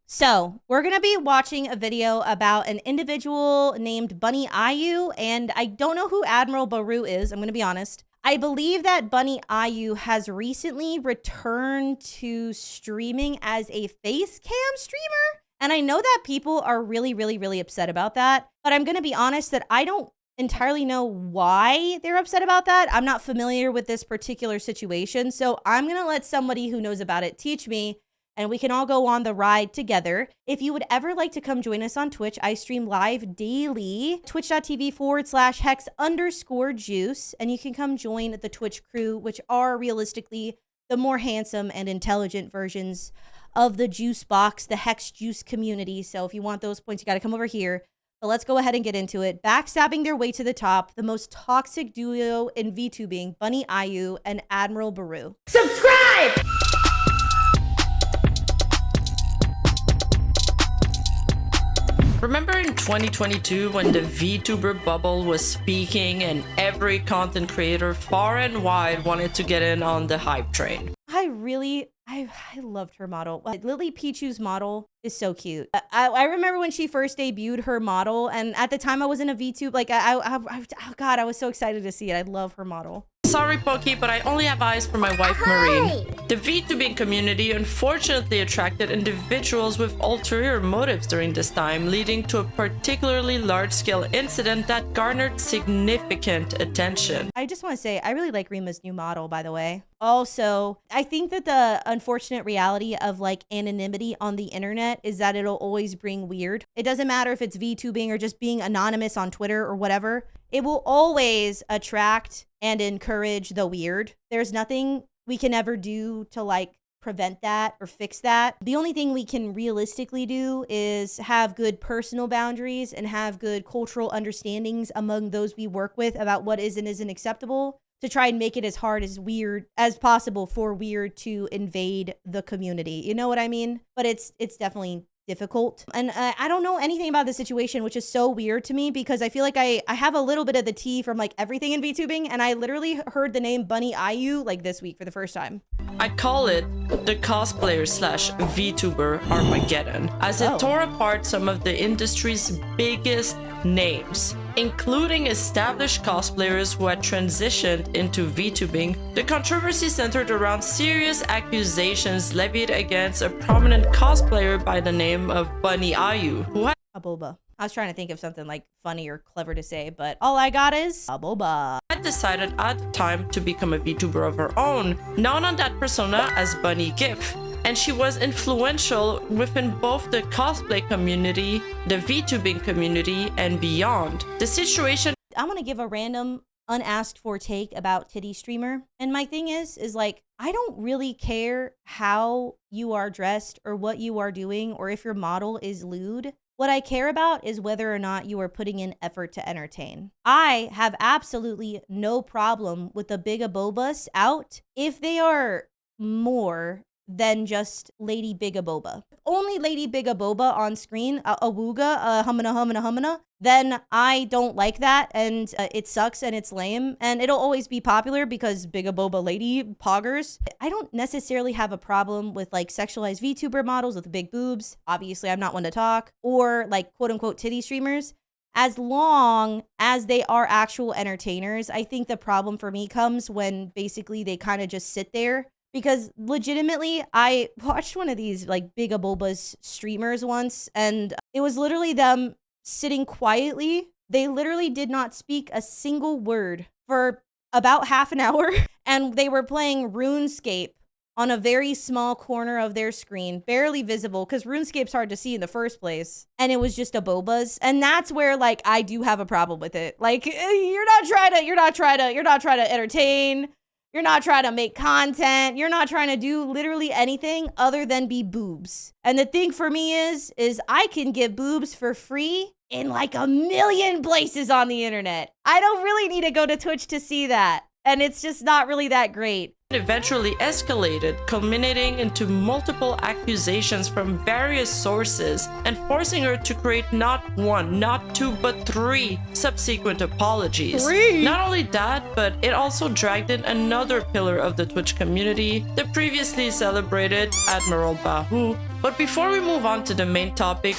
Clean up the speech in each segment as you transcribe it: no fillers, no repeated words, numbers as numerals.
So we're going to be watching a video about an individual named BunnyAyu, and I don't know who AdmiralBahroo is, I'm going to be honest. I believe that BunnyAyu has recently returned to streaming as a face cam streamer, and I know that people are really upset about that, but I'm going to be honest that I don't entirely know why they're upset about that. I'm not familiar with this particular situation, so I'm going to let somebody who knows about it teach me, and we can all go on the ride together. If you would ever like to come join us on Twitch, I stream live daily, twitch.tv/hex_juice, and you can come join the Twitch crew, which are realistically the more handsome and intelligent versions of the juice box, the HexJuice community. So if you want those points, you got to come over here. But let's go ahead and get into it. Backstabbing their way to the top, the most toxic duo in Vtubing, BunnyAyu and AdmiralBahroo. Subscribe! Remember in 2022 when the Vtuber bubble was peaking and every content creator far and wide wanted to get in on the hype train? I loved her model. Lily Pichu's model is so cute. I remember when she first debuted her model, and at the time I was in a VTube, like oh God, I was so excited to see it. I love her model. Sorry, Pokey, but I only have eyes for my wife, Marine. The Vtubing community unfortunately attracted individuals with ulterior motives during this time, leading to a particularly large-scale incident that garnered significant attention. I just want to say, I really like Rima's new model, by the way. Also, I think that the unfortunate reality of like anonymity on the internet is that it'll always bring weird. It doesn't matter if it's VTubing or just being anonymous on Twitter or whatever. It will always attract and encourage the weird. There's nothing we can ever do to like prevent that or fix that. The only thing we can realistically do is have good personal boundaries and have good cultural understandings among those we work with about what is and isn't acceptable, to try and make it as hard as weird as possible for weird to invade the community. You know what I mean? But it's definitely difficult. And I don't know anything about the situation, which is so weird to me because I feel like I have a little bit of the tea from like everything in VTubing, and I literally heard the name BunnyAyu like this week for the first time. I call it the cosplayer slash VTuber Armageddon, as it tore apart some of the industry's biggest names, including established cosplayers who had transitioned into Vtubing. The controversy centered around serious accusations levied against a prominent cosplayer by the name of BunnyAyu, who had a boba. I was trying to think of something like funny or clever to say, but all I got is a boba. Had decided at the time to become a VTuber of her own, known on that persona as Bunny GIF. And she was influential within both the cosplay community, the Vtubing community, and beyond. The situation... I'm gonna give a random unasked for take about titty streamer. And my thing is like, I don't really care how you are dressed or what you are doing or if your model is lewd. What I care about is whether or not you are putting in effort to entertain. I have absolutely no problem with the big abobas out if they are more than just Lady Bigaboba. Only Lady Bigaboba on screen, a wooga, a humana, then I don't like that, and it sucks and it's lame, and it'll always be popular because Bigaboba lady poggers. I don't necessarily have a problem with like sexualized VTuber models with big boobs. Obviously, I'm not one to talk, or like quote unquote titty streamers. As long as they are actual entertainers. I think the problem for me comes when basically they kind of just sit there. Because legitimately, I watched one of these like Big Aboba's streamers once, and it was literally them sitting quietly. They literally did not speak a single word for about half an hour, and they were playing RuneScape on a very small corner of their screen, barely visible, because RuneScape's hard to see in the first place, and it was just Abobas, and that's where like I do have a problem with it. Like you're not trying to entertain. You're not trying to make content. You're not trying to do literally anything other than be boobs. And the thing for me is I can get boobs for free in like a million places on the internet. I don't really need to go to Twitch to see that. And it's just not really that great. eventually escalated, culminating into multiple accusations from various sources and forcing her to create not one, not two, but 3 subsequent apologies. 3? Not only that, but it also dragged in another pillar of the Twitch community, the previously celebrated AdmiralBahroo. But before we move on to the main topic,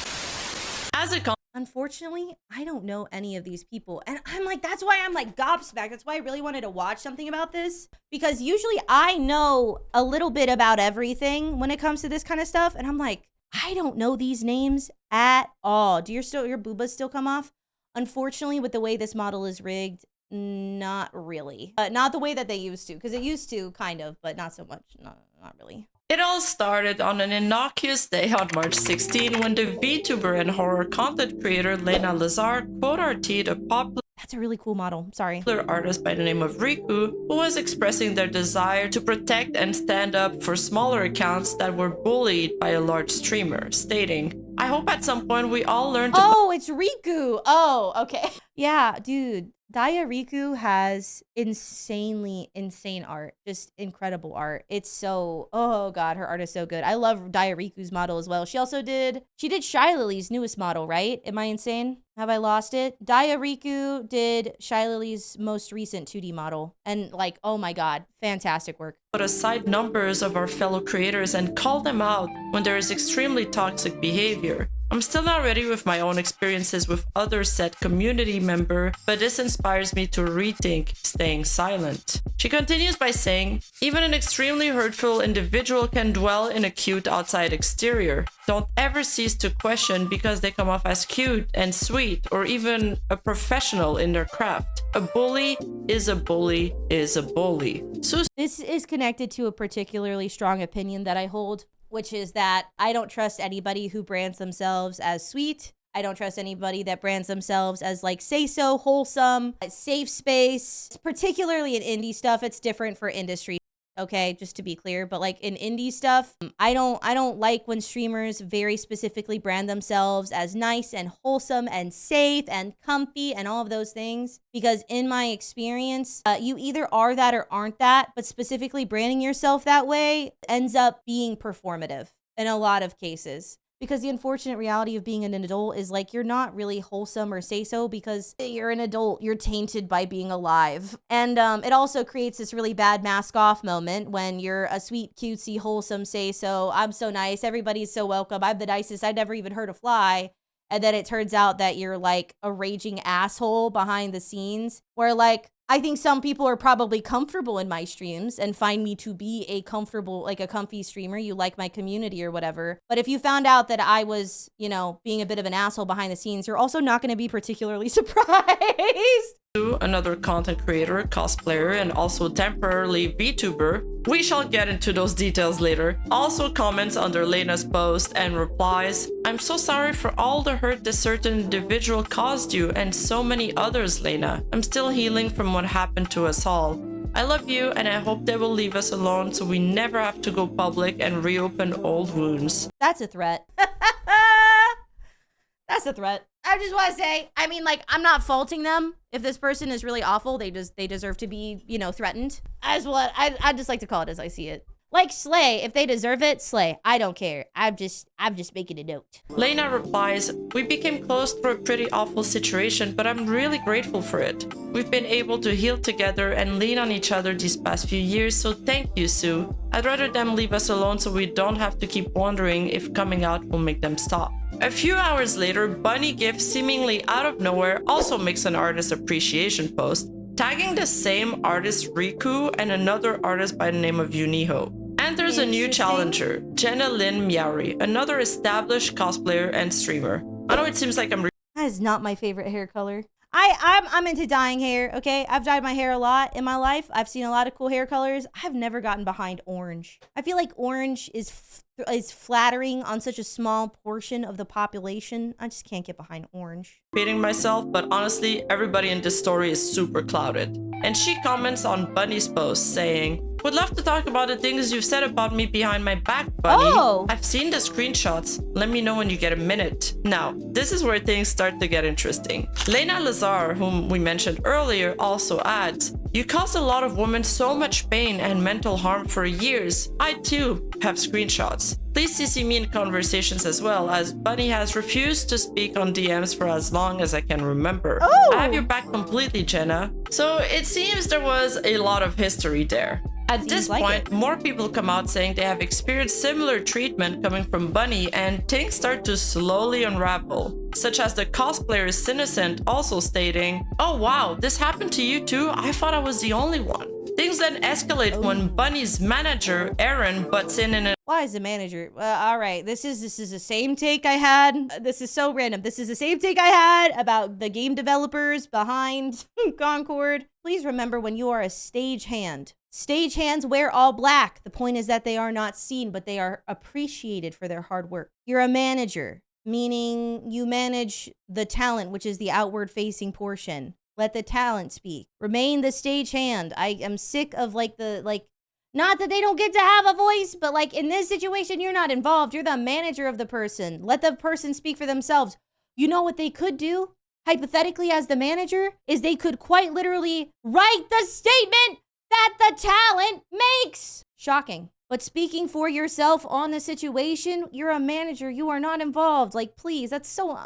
unfortunately, I don't know any of these people. And I'm like, that's why I'm like gobsmacked. That's why I really wanted to watch something about this. Because usually I know a little bit about everything when it comes to this kind of stuff. And I'm like, I don't know these names at all. Do your boobas still come off? Unfortunately, with the way this model is rigged, not really. Not the way that they used to. Because it used to, kind of, but not so much. Not really. It all started on an innocuous day on March 16 when the VTuber and horror content creator Lena Lazar quote-RT'd a popular That's a really cool model. Sorry. artist by the name of Riku, who was expressing their desire to protect and stand up for smaller accounts that were bullied by a large streamer, stating, "I hope at some point we all learn to..." Oh, it's Riku. Oh, okay. Yeah, dude. Daya Riku has insanely insane art. Just incredible art. It's so, oh god, her art is so good. I love Daya Riku's model as well. She did Shy Lily's newest model, right? Am I insane? Have I lost it? Daya Riku did Shy Lily's most recent 2D model. And like, oh my god, fantastic work. Put aside numbers of our fellow creators and call them out when there is extremely toxic behavior. I'm still not ready with my own experiences with other said community member, but this inspires me to rethink staying silent. She continues by saying, "Even an extremely hurtful individual can dwell in a cute outside exterior. Don't ever cease to question because they come off as cute and sweet or even a professional in their craft. A bully is a bully is a bully." So this is connected to a particularly strong opinion that I hold, which is that I don't trust anybody who brands themselves as sweet. I don't trust anybody that brands themselves as like say-so, wholesome, safe space. Particularly in indie stuff, it's different for industry. Okay, just to be clear, but like in indie stuff, I don't like when streamers very specifically brand themselves as nice and wholesome and safe and comfy and all of those things, because in my experience, you either are that or aren't that, but specifically branding yourself that way ends up being performative in a lot of cases. Because the unfortunate reality of being an adult is like, you're not really wholesome or say-so because you're an adult, you're tainted by being alive. And it also creates this really bad mask off moment when you're a sweet, cutesy, wholesome say-so, I'm so nice, everybody's so welcome, I'm the nicest, I never even heard a fly. And then it turns out that you're like a raging asshole behind the scenes, where like, I think some people are probably comfortable in my streams and find me to be a comfortable, like a comfy streamer. You like my community or whatever. But if you found out that I was, you know, being a bit of an asshole behind the scenes, you're also not going to be particularly surprised. Another content creator, cosplayer, and also temporarily VTuber, we shall get into those details later, also comments under Lena's post and replies, "I'm so sorry for all the hurt this certain individual caused you and so many others, Lena. I'm still healing from what happened to us all. I love you and I hope they will leave us alone so we never have to go public and reopen old wounds." That's a threat. That's a threat. I just want to say, I mean, like, I'm not faulting them. If this person is really awful, they deserve to be, you know, threatened. As what I just like to call it as I see it. Like, slay. If they deserve it, slay. I don't care. I'm just making a note. Lena replies, "We became close through a pretty awful situation, but I'm really grateful for it. We've been able to heal together and lean on each other these past few years, so thank you, Sue. I'd rather them leave us alone so we don't have to keep wondering if coming out will make them stop." A few hours later, Bunny Gift, seemingly out of nowhere, also makes an artist appreciation post, tagging the same artist Riku and another artist by the name of Yuniho. And there's a new challenger, Jenna Lynn Miauri, another established cosplayer and streamer. I know it seems like I'm That is not my favorite hair color. I'm into dyeing hair, okay? I've dyed my hair a lot in my life. I've seen a lot of cool hair colors. I've never gotten behind orange. I feel like orange is flattering on such a small portion of the population. I just can't get behind orange. repeating myself, but honestly, everybody in this story is super clouded. And she comments on Bunny's post saying, "Would love to talk about the things you've said about me behind my back, Bunny. Oh. I've seen the screenshots. Let me know when you get a minute." Now, this is where things start to get interesting. Lena Lazar, whom we mentioned earlier, also adds, You caused a lot of women so much pain and mental harm for years. I too have screenshots. Please CC me in conversations as well, as Bunny has refused to speak on DMs for as long as I can remember. Oh. I have your back completely, Jenna. So it seems there was a lot of history there. At this point, more people come out saying they have experienced similar treatment coming from Bunny, and things start to slowly unravel. Such as the cosplayer Innocent also stating, "Oh wow, this happened to you too? I thought I was the only one." Things then escalate when Bunny's manager, Aaron, butts in a... Why is the manager? All right, this is the same take I had. This is so random. This is the same take I had about the game developers behind Concord. Please remember, when you are a stagehand, stagehands wear all black. The point is that they are not seen, but they are appreciated for their hard work. You're a manager, meaning you manage the talent, which is the outward facing portion. Let the talent speak. Remain the stagehand. I am sick of not that they don't get to have a voice, but like in this situation, you're not involved. You're the manager of the person. Let the person speak for themselves. You know what they could do, hypothetically, as the manager, is they could quite literally write the statement that the talent makes. Shocking. But speaking for yourself on the situation, you're a manager. You are not involved. Like, please, it's so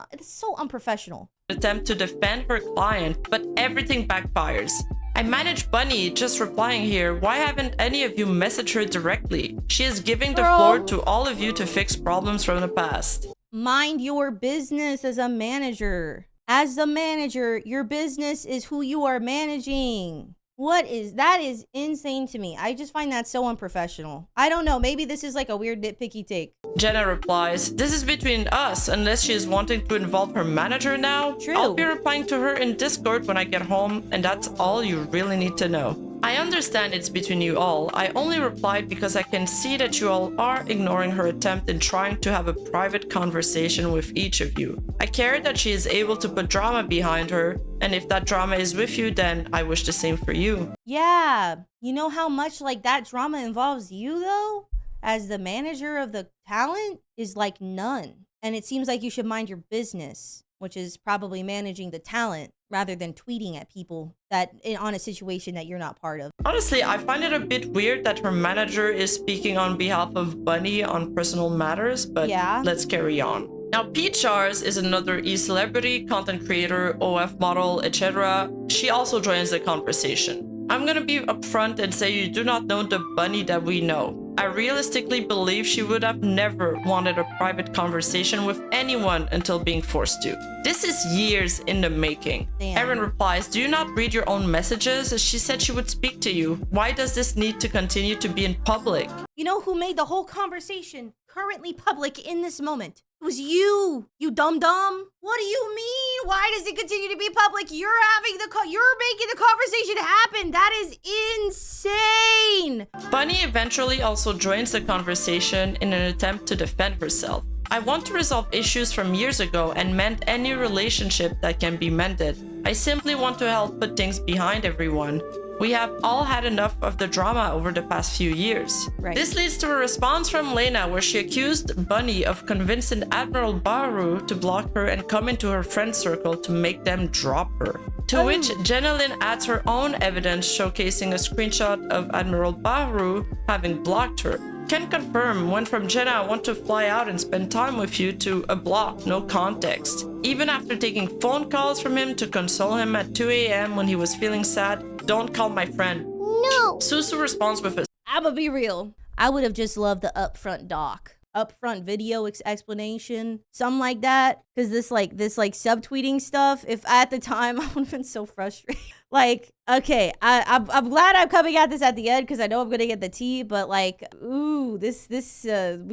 unprofessional. Attempt to defend her client, but everything backfires. I manage Bunny, just replying here. Why haven't any of you messaged her directly? She is giving the floor to all of you to fix problems from the past. Mind your business as a manager. As the manager, your business is who you are managing. That is insane to me. I just find that so unprofessional. I don't know. Maybe this is like a weird nitpicky take. Jenna replies, "This is between us, unless she is wanting to involve her manager now." True. I'll be replying to her in Discord when I get home, and that's all you really need to know. I understand it's between you all. I only replied because I can see that you all are ignoring her attempt in trying to have a private conversation with each of you. I care that she is able to put drama behind her, and if that drama is with you, then I wish the same for you. Yeah. You know how much like that drama involves you though? As the manager of the talent is like none. And it seems like you should mind your business, which is probably managing the talent rather than tweeting at people that on a situation that you're not part of. Honestly, I find it a bit weird that her manager is speaking on behalf of Bunny on personal matters, but yeah, let's carry on. Now, Peachars is another e-celebrity, content creator, OF model, etc. She also joins the conversation. I'm gonna be upfront and say you do not know the Bunny that we know. I realistically believe she would have never wanted a private conversation with anyone until being forced to. This is years in the making. Damn. Erin replies, "Do you not read your own messages? She said she would speak to you. Why does this need to continue to be in public?" You know who made the whole conversation currently public in this moment? It was you dum-dum. What do you mean? Why does it continue to be public? You're making the conversation happen. That is insane. Bunny eventually also joins the conversation in an attempt to defend herself. "I want to resolve issues from years ago and mend any relationship that can be mended. I simply want to help put things behind everyone. We have all had enough of the drama over the past few years." Right. This leads to a response from Lena where she accused Bunny of convincing AdmiralBahroo to block her and come into her friend circle to make them drop her. To which Jenna Lynn adds her own evidence showcasing a screenshot of AdmiralBahroo having blocked her. "Can confirm, went from Jenna, I want to fly out and spend time with you, to a block, no context. Even after taking phone calls from him to console him at 2 a.m. when he was feeling sad, don't call my friend." No. Susu responds with a... I'ma be real. I would have just loved the upfront upfront video explanation, something like that. Cause this subtweeting stuff, if at the time, I would have been so frustrated. Like, okay, I'm glad I'm coming at this at the end because I know I'm gonna get the tea, but like, ooh, we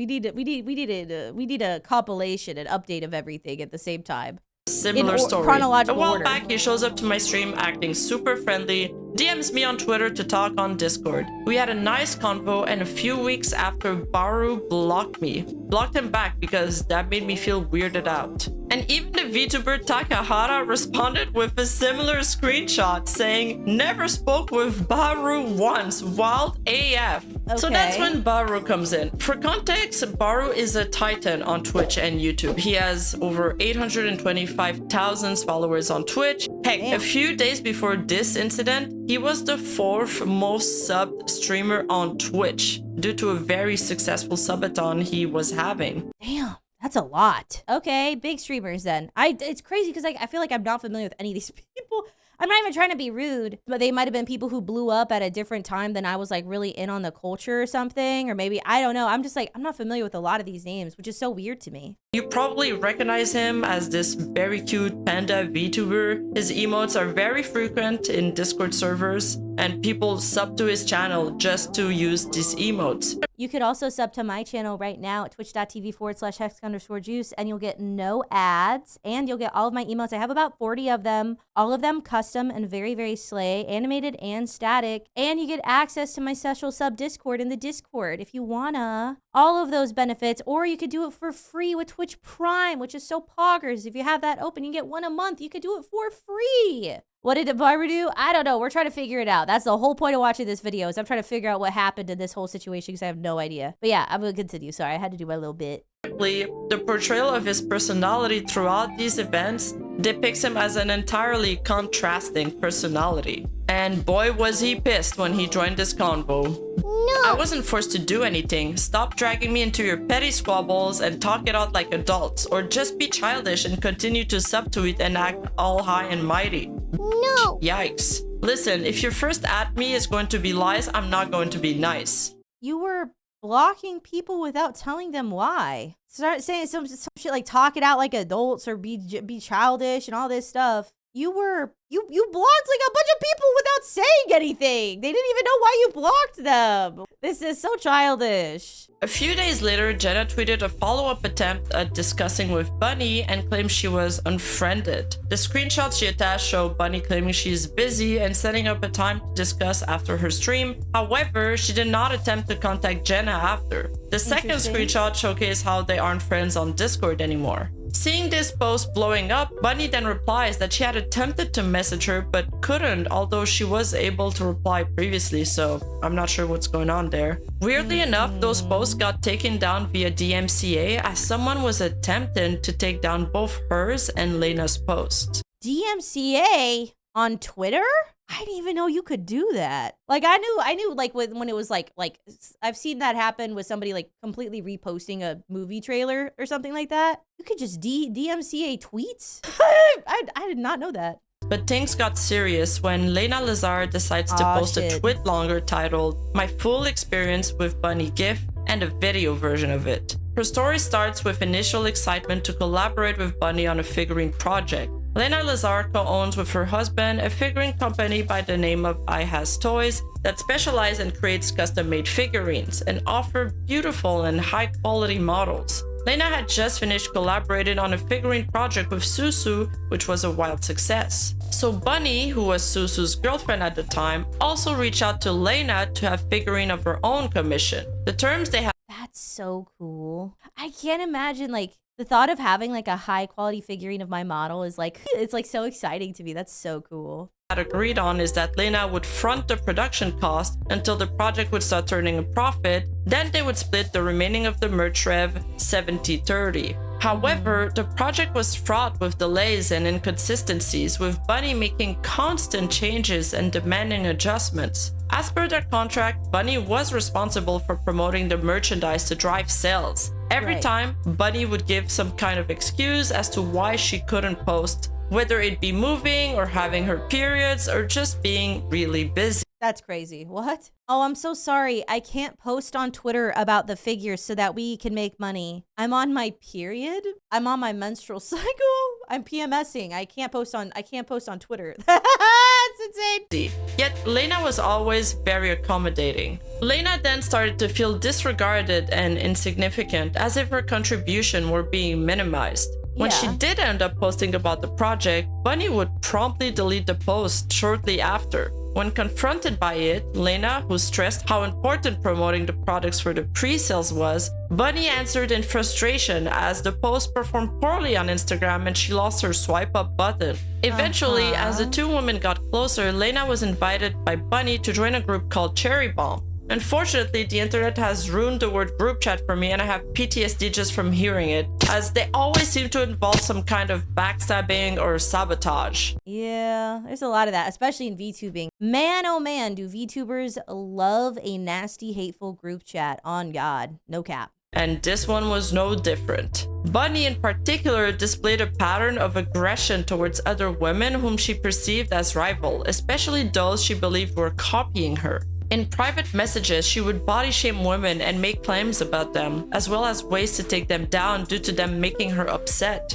need a compilation, an update of everything at the same time. Similar story. Chronological a while order. back, he shows up to my stream acting super friendly, DMs me on Twitter to talk on Discord. We had a nice convo, and a few weeks after, Bahroo blocked me. Blocked him back because that made me feel weirded out. And even the Vtuber Takahara responded with a similar screenshot saying, "Never spoke with Bahroo once, wild AF." So that's when Bahroo comes in. For context, Bahroo is a titan on Twitch and YouTube. He has over 825,000 followers on Twitch. Heck, a few days before this incident, he was the 4th most subbed streamer on Twitch due to a very successful subathon he was having. Damn. That's a lot. Okay, big streamers then. It's crazy because I feel like I'm not familiar with any of these people. I'm not even trying to be rude, but they might have been people who blew up at a different time than I was like really in on the culture or something. Or maybe, I don't know. I'm just like, I'm not familiar with a lot of these names, which is so weird to me. You probably recognize him as this very cute panda VTuber. His emotes are very frequent in Discord servers, and people sub to his channel just to use these emotes. You could also sub to my channel right now at twitch.tv/hex_juice, and you'll get no ads, and you'll get all of my emotes. I have about 40 of them, all of them custom and very, very slay, animated and static, and you get access to my special sub Discord in the Discord if you wanna. All of those benefits, or you could do it for free with Twitch Prime, which is so poggers. If you have that open, you get one a month. You could do it for free. What did Bahroo do? I don't know. We're trying to figure it out. That's the whole point of watching this video, is I'm trying to figure out what happened in this whole situation because I have no idea. But yeah, I'm going to continue. Sorry, I had to do my little bit. The portrayal of his personality throughout these events depicts him as an entirely contrasting personality. And boy, was he pissed when he joined this convo. No! I wasn't forced to do anything. Stop dragging me into your petty squabbles and talk it out like adults, or just be childish and continue to subtweet and act all high and mighty. No! Yikes. Listen, if your first at me is going to be lies, I'm not going to be nice. You were blocking people without telling them why. Start saying some shit like talk it out like adults or be childish and all this stuff. You blocked like a bunch of people without saying anything. They didn't even know why you blocked them. This is so childish. A few days later, Jenna tweeted a follow-up attempt at discussing with Bunny and claimed she was unfriended. The screenshots she attached show Bunny claiming she's busy and setting up a time to discuss after her stream. However, she did not attempt to contact Jenna after. The second screenshot showcased how they aren't friends on Discord anymore. Seeing this post blowing up, Bunny then replies that she had attempted to message her but couldn't, although she was able to reply previously, so I'm not sure what's going on there. Weirdly enough, those posts got taken down via DMCA as someone was attempting to take down both hers and Lena's posts. DMCA on Twitter? I didn't even know you could do that. Like I knew like when it was like I've seen that happen with somebody like completely reposting a movie trailer or something like that. You could just DMCA tweets? I did not know that. But things got serious when Lena Lazar decides to post a tweet longer titled "My Full Experience with Bunny GIF" and a video version of it. Her story starts with initial excitement to collaborate with Bunny on a figurine project. Lena Lazar co-owns with her husband a figurine company by the name of I Has Toys that specializes and creates custom-made figurines and offer beautiful and high-quality models. Lena had just finished collaborating on a figurine project with Susu, which was a wild success. So Bunny, who was Susu's girlfriend at the time, also reached out to Lena to have figurine of her own commission. The terms they had— That's so cool. I can't imagine like the thought of having like a high quality figurine of my model is like, it's like so exciting to me. That's so cool. Had agreed on is that Lena would front the production cost until the project would start turning a profit, then they would split the remaining of the merch rev 70-30. However, the project was fraught with delays and inconsistencies, with Bunny making constant changes and demanding adjustments. As per their contract, Bunny was responsible for promoting the merchandise to drive sales. Every time, Bunny would give some kind of excuse as to why she couldn't post, whether it be moving or having her periods or just being really busy. That's crazy. What? Oh, I'm so sorry. I can't post on Twitter about the figures so that we can make money. I'm on my period. I'm on my menstrual cycle. I'm PMSing. I can't post on Twitter. That's insane. Yet Lena was always very accommodating. Lena then started to feel disregarded and insignificant, as if her contribution were being minimized. When she did end up posting about the project, Bunny would promptly delete the post shortly after. When confronted by it, Lena, who stressed how important promoting the products for the pre-sales was, Bunny answered in frustration as the post performed poorly on Instagram and she lost her swipe up button. Eventually, as the two women got closer, Lena was invited by Bunny to join a group called Cherry Bomb. Unfortunately, the internet has ruined the word group chat for me and I have PTSD just from hearing it, as they always seem to involve some kind of backstabbing or sabotage. Yeah, there's a lot of that, especially in VTubing. Man, oh man, do VTubers love a nasty, hateful group chat. On God, no cap. And this one was no different. Bunny in particular displayed a pattern of aggression towards other women whom she perceived as rival, especially those she believed were copying her. In private messages, she would body shame women and make claims about them, as well as ways to take them down due to them making her upset.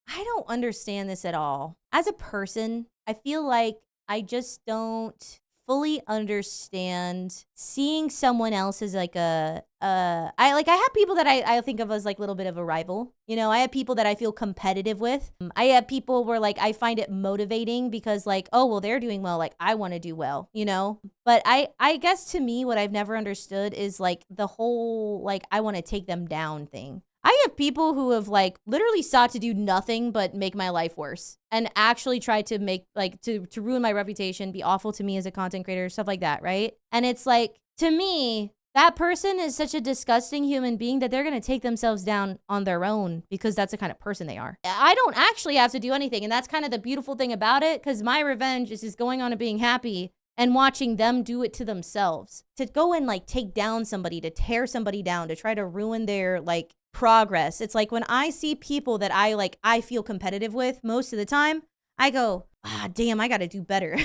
I don't understand this at all. As a person, I feel like I just don't fully understand seeing someone else as like I have people that I think of as like a little bit of a rival. You know, I have people that I feel competitive with. I have people where like I find it motivating because like, oh, well, they're doing well. Like I want to do well, you know? But I guess to me, what I've never understood is like the whole, like, I want to take them down thing. I have people who have like literally sought to do nothing but make my life worse and actually try to make like to ruin my reputation, be awful to me as a content creator, stuff like that, right? And it's like, to me, that person is such a disgusting human being that they're going to take themselves down on their own because that's the kind of person they are. I don't actually have to do anything. And that's kind of the beautiful thing about it, because my revenge is just going on and being happy and watching them do it to themselves. To go and like take down somebody, to tear somebody down, to try to ruin their like progress. It's like when I see people that I feel competitive with most of the time, I go, damn, I got to do better.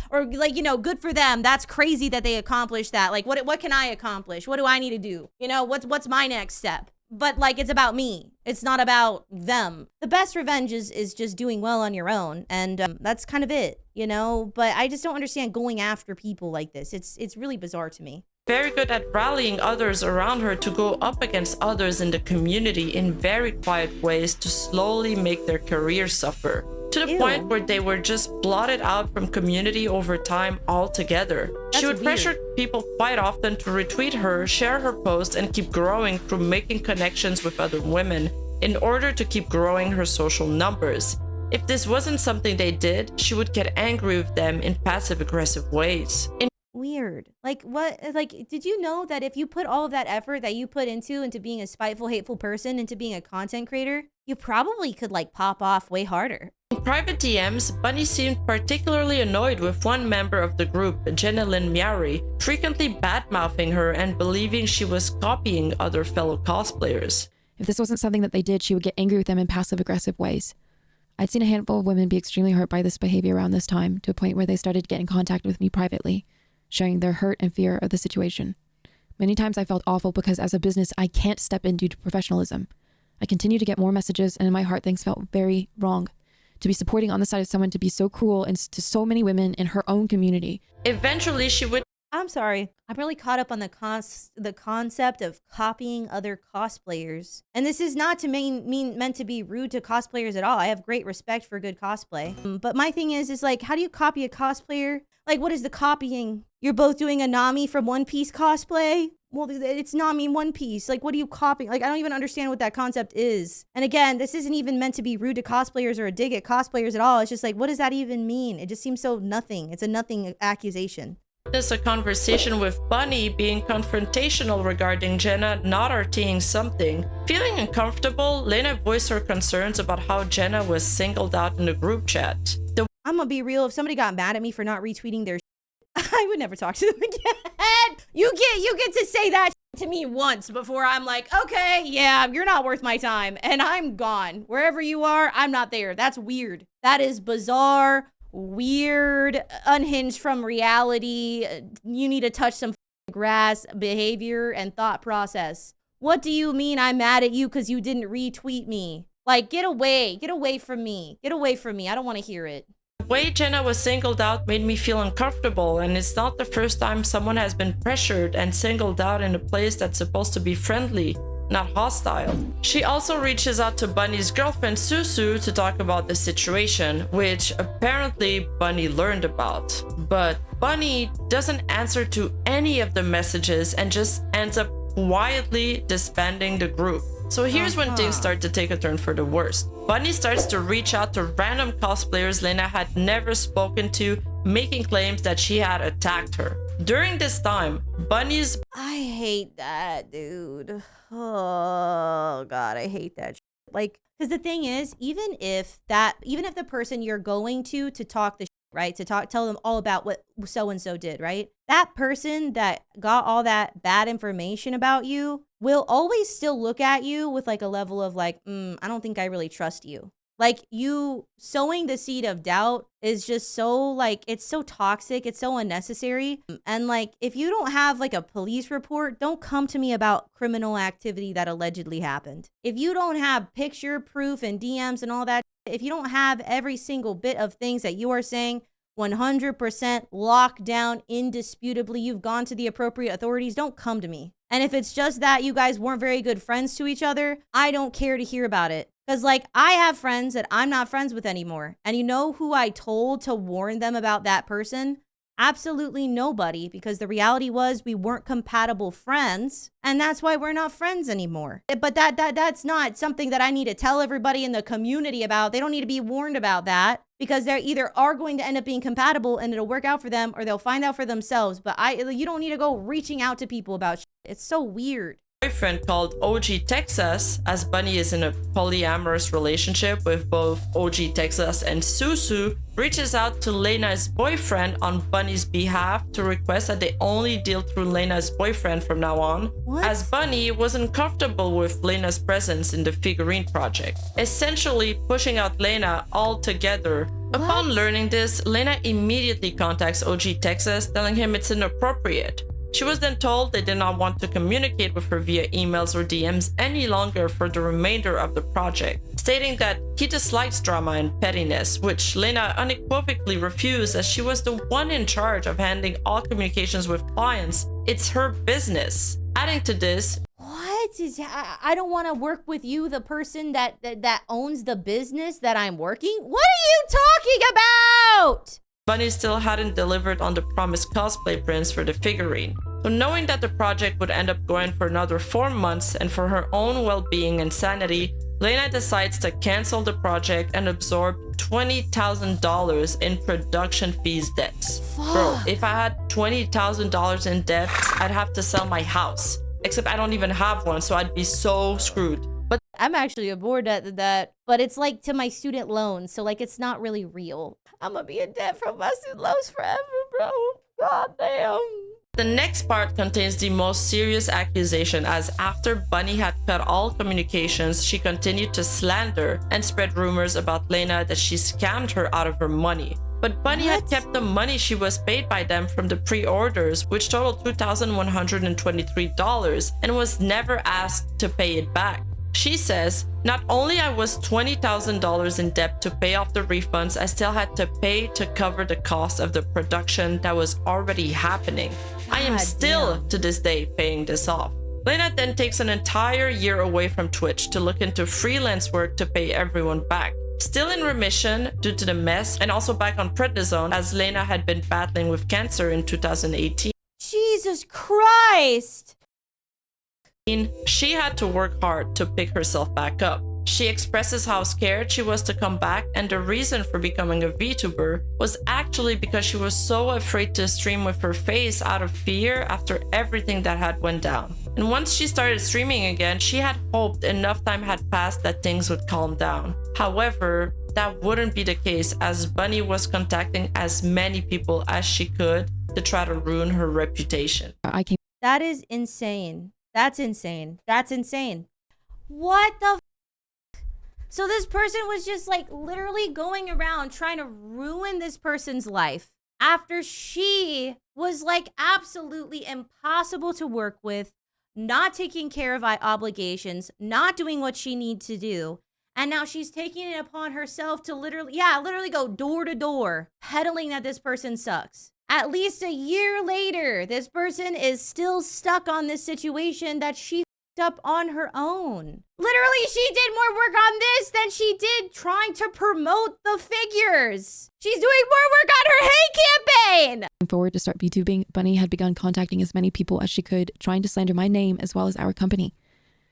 Or like, you know, good for them. That's crazy that they accomplished that. Like, what can I accomplish? What do I need to do? You know, what's my next step? But like, it's about me. It's not about them. The best revenge is just doing well on your own. And that's kind of it, you know, but I just don't understand going after people like this. It's really bizarre to me. Very good at rallying others around her to go up against others in the community in very quiet ways to slowly make their career suffer, to the point where they were just blotted out from community over time altogether. She would pressure people quite often to retweet her, share her posts, and keep growing through making connections with other women in order to keep growing her social numbers. If this wasn't something they did, she would get angry with them in passive-aggressive ways. Weird. Like, what? Like, did you know that if you put all of that effort that you put into being a spiteful, hateful person, into being a content creator, you probably could like pop off way harder? In private DMs, Bunny seemed particularly annoyed with one member of the group, Jenna Lynn Miari, frequently bad-mouthing her and believing she was copying other fellow cosplayers. If this wasn't something that they did, she would get angry with them in passive-aggressive ways. I'd seen a handful of women be extremely hurt by this behavior around this time, to a point where they started to get in contact with me privately, sharing their hurt and fear of the situation. Many times I felt awful because as a business, I can't step in due to professionalism. I continue to get more messages, and in my heart, things felt very wrong. To be supporting on the side of someone to be so cruel and to so many women in her own community. Eventually, she would... I'm sorry. I'm really caught up on the concept of copying other cosplayers. And this is not to meant to be rude to cosplayers at all. I have great respect for good cosplay. But my thing is like, how do you copy a cosplayer? Like, what is the copying? You're both doing a Nami from One Piece cosplay? Well, it's Nami in One Piece. Like, what are you copying? Like, I don't even understand what that concept is. And again, this isn't even meant to be rude to cosplayers or a dig at cosplayers at all. It's just like, what does that even mean? It just seems so nothing. It's a nothing accusation. There's a conversation with Bunny being confrontational regarding Jenna not RTing something. Feeling uncomfortable, Lena voiced her concerns about how Jenna was singled out in the group chat. I'm gonna be real. If somebody got mad at me for not retweeting their I would never talk to them again. You get to say that to me once before I'm like, okay, yeah, you're not worth my time. And I'm gone. Wherever you are, I'm not there. That's weird. That is bizarre, weird, unhinged from reality. You need to touch some grass behavior and thought process. What do you mean I'm mad at you because you didn't retweet me? Like, get away from me. Get away from me. I don't want to hear it. The way Jenna was singled out made me feel uncomfortable, and it's not the first time someone has been pressured and singled out in a place that's supposed to be friendly, not hostile. She also reaches out to Bunny's girlfriend Susu to talk about the situation, which apparently Bunny learned about. But Bunny doesn't answer to any of the messages and just ends up quietly disbanding the group. So here's when things start to take a turn for the worst. Bunny starts to reach out to random cosplayers Lena had never spoken to, making claims that she had attacked her. During this time, Bunny's... I hate that, dude. Oh God, I hate that. Like, because the thing is, even if the person you're going to talk the right, to tell them all about what so and so did, right? That person that got all that bad information about you will always still look at you with like a level of like, I don't think I really trust you. Like, you sowing the seed of doubt is just so like, it's so toxic. It's so unnecessary. And like, if you don't have like a police report, don't come to me about criminal activity that allegedly happened. If you don't have picture proof and DMs and all that, if you don't have every single bit of things that you are saying 100% locked down, indisputably, you've gone to the appropriate authorities, don't come to me. And if it's just that you guys weren't very good friends to each other, I don't care to hear about it. Because, like, I have friends that I'm not friends with anymore. And you know who I told to warn them about that person? Absolutely nobody, because the reality was we weren't compatible friends. And that's why we're not friends anymore. But that's not something that I need to tell everybody in the community about. They don't need to be warned about that, because they either are going to end up being compatible and it'll work out for them, or they'll find out for themselves. But you don't need to go reaching out to people about shit. It's so weird. Boyfriend called OG Texas, as Bunny is in a polyamorous relationship with both OG Texas and Susu, reaches out to Lena's boyfriend on Bunny's behalf to request that they only deal through Lena's boyfriend from now on, as Bunny wasn't comfortable with Lena's presence in the figurine project, essentially pushing out Lena altogether. Upon learning this, Lena immediately contacts OG Texas, telling him it's inappropriate. She was then told they did not want to communicate with her via emails or DMs any longer for the remainder of the project, stating that he dislikes drama and pettiness, which Lena unequivocally refused, as she was the one in charge of handling all communications with clients. It's her business. Adding to this, I don't want to work with you, the person that owns the business that I'm working? What are you talking about? Bunny still hadn't delivered on the promised cosplay prints for the figurine. So knowing that the project would end up going for another 4 months, and for her own well-being and sanity, Lena decides to cancel the project and absorb $20,000 in production fees debts. Bro, if I had $20,000 in debts, I'd have to sell my house. Except I don't even have one, so I'd be so screwed. But I'm actually aboard at that, but it's like to my student loans, so like it's not really real. I'm gonna be in debt from my student loans forever, bro. God damn. The next part contains the most serious accusation, as after Bunny had cut all communications, she continued to slander and spread rumors about Lena that she scammed her out of her money. But Bunny had kept the money she was paid by them from the pre-orders, which totaled $2,123, and was never asked to pay it back. She says, not only I was $20,000 in debt to pay off the refunds, I still had to pay to cover the cost of the production that was already happening. I am still, to this day, paying this off. Lena then takes an entire year away from Twitch to look into freelance work to pay everyone back. Still in remission due to the mess, and also back on prednisone, as Lena had been battling with cancer in 2018. Jesus Christ! She had to work hard to pick herself back up. She expresses how scared she was to come back, and the reason for becoming a VTuber was actually because she was so afraid to stream with her face out of fear after everything that had went down. And once she started streaming again, she had hoped enough time had passed that things would calm down. However, that wouldn't be the case, as Bunny was contacting as many people as she could to try to ruin her reputation. That is insane. That's insane. That's insane. What the f? So this person was just like literally going around trying to ruin this person's life after she was like absolutely impossible to work with, not taking care of obligations, not doing what she needs to do. And now she's taking it upon herself to literally go door to door, peddling that this person sucks. At least a year later, this person is still stuck on this situation that she f***ed up on her own. Literally, she did more work on this than she did trying to promote the figures. She's doing more work on her hate campaign. Moving forward to start VTubing, Bunny had begun contacting as many people as she could, trying to slander my name as well as our company.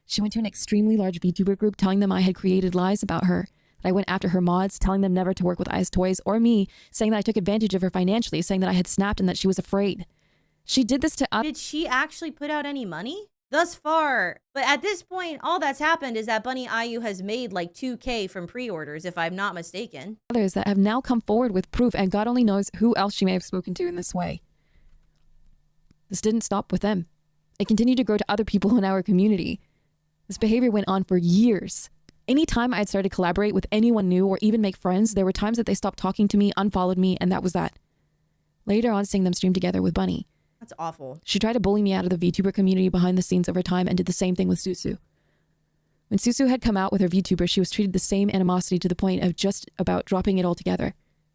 She went to an extremely large VTuber group telling them I had created lies about her, that I went after her mods, telling them never to work with Ice Toys or me, saying that I took advantage of her financially, saying that I had snapped and that she was afraid. She did this to us. Did she actually put out any money? Thus far, but at this point, all that's happened is that BunnyAyu has made like 2K from pre-orders, if I'm not mistaken. Others that have now come forward with proof, and God only knows who else she may have spoken to in this way. This didn't stop with them. It continued to grow to other people in our community. This behavior went on for years. Anytime I had started to collaborate with anyone new or even make friends, there were times that they stopped talking to me, unfollowed me, and that was that. Later on, seeing them stream together with Bunny. That's awful. She tried to bully me out of the VTuber community behind the scenes over time and did the same thing with Susu. When Susu had come out with her VTuber, she was treated the same animosity to the point of just about dropping it all together.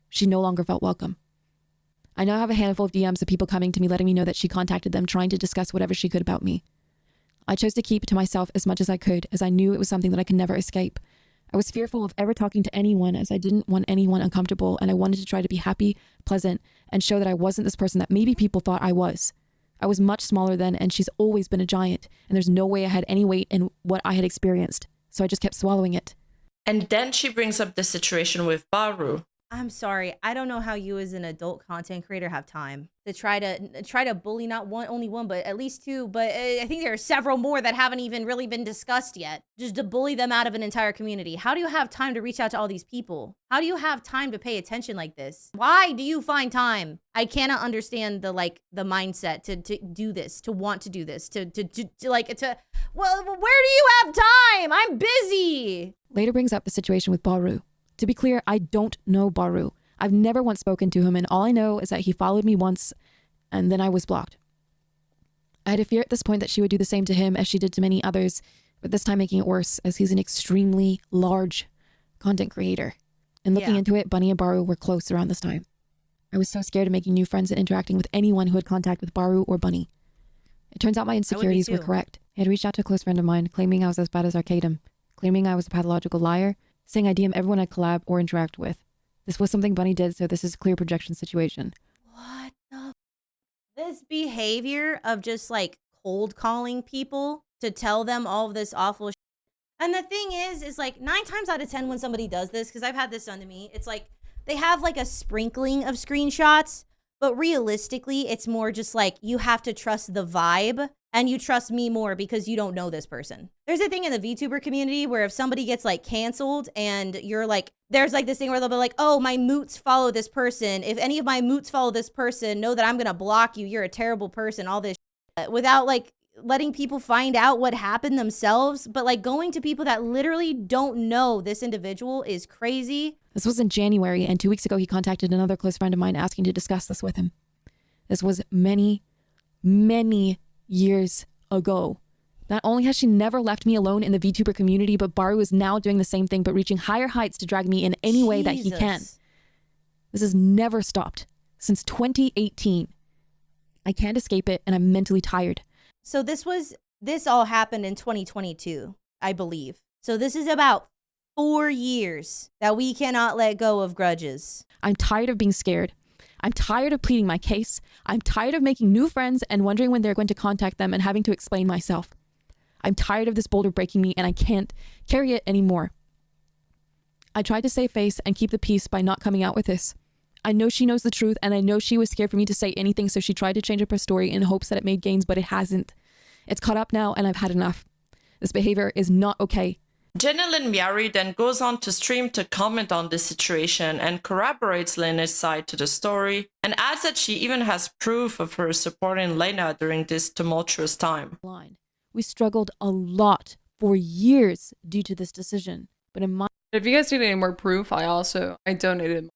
She no longer felt welcome. I now have a handful of DMs of people coming to me letting me know that she contacted them trying to discuss whatever she could about me. I chose to keep it to myself as much as I could, as I knew it was something that I could never escape. I was fearful of ever talking to anyone, as I didn't want anyone uncomfortable, and I wanted to try to be happy, pleasant, and show that I wasn't this person that maybe people thought I was. I was much smaller then, and she's always been a giant, and there's no way I had any weight in what I had experienced, so I just kept swallowing it. And then she brings up the situation with Bahroo. I'm sorry. I don't know how you as an adult content creator have time to try to bully not only one, but at least two. But I think there are several more that haven't even really been discussed yet. Just to bully them out of an entire community. How do you have time to reach out to all these people? How do you have time to pay attention like this? Why do you find time? I cannot understand the mindset to do this, to want to do this, well, where do you have time? I'm busy. Later brings up the situation with Bahroo. To be clear, I don't know Bahroo. I've never once spoken to him, and all I know is that he followed me once, and then I was blocked. I had a fear at this point that she would do the same to him as she did to many others, but this time making it worse, as he's an extremely large content creator. And looking into it, Bunny and Bahroo were close around this time. I was so scared of making new friends and interacting with anyone who had contact with Bahroo or Bunny. It turns out my insecurities were correct. I had reached out to a close friend of mine, claiming I was as bad as Arcadum, claiming I was a pathological liar, saying I DM everyone I collab or interact with. This was something Bunny did, so this is a clear projection situation. What the? This behavior of just cold calling people to tell them all of this awful shit. And the thing is 9 times out of 10 when somebody does this, because I've had this done to me, it's they have a sprinkling of screenshots, but realistically, it's more just you have to trust the vibe. And you trust me more because you don't know this person. There's a thing in the VTuber community where if somebody gets canceled and you're there's this thing where they'll be oh, my moots follow this person. If any of my moots follow this person, know that I'm gonna block you. You're a terrible person, all this shit. Without letting people find out what happened themselves. But going to people that literally don't know this individual is crazy. This was in January, and 2 weeks ago, he contacted another close friend of mine asking to discuss this with him. This was many, many years ago. Not only has she never left me alone in the VTuber community, but Bahroo is now doing the same thing, but reaching higher heights to drag me in any way that he can. This has never stopped since 2018. I can't escape it, and I'm mentally tired. So this all happened in 2022, I believe. So this is about 4 years that we cannot let go of grudges. I'm tired of being scared. I'm tired of pleading my case. I'm tired of making new friends and wondering when they're going to contact them and having to explain myself. I'm tired of this boulder breaking me, and I can't carry it anymore. I tried to save face and keep the peace by not coming out with this. I know she knows the truth, and I know she was scared for me to say anything, so she tried to change up her story in hopes that it made gains, but it hasn't. It's caught up now, and I've had enough. This behavior is not okay. Jenna Lynn Miari then goes on to stream to comment on this situation and corroborates Lena's side to the story and adds that she even has proof of her supporting Lena during this tumultuous time. We struggled a lot for years due to this decision, but in my... If you guys need any more proof, I donated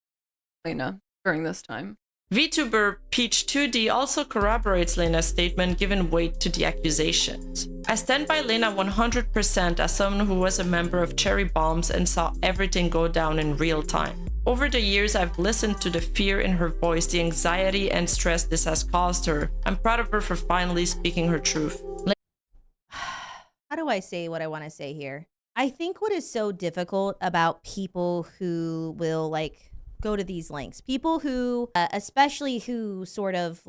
Lena during this time. Vtuber Peach2D also corroborates Lena's statement, giving weight to the accusations. I stand by Lena 100% as someone who was a member of Cherry Bombs and saw everything go down in real time. Over the years, I've listened to the fear in her voice, the anxiety and stress this has caused her. I'm proud of her for finally speaking her truth. How do I say what I want to say here? I think what is so difficult about people who will go to these links, people who especially who sort of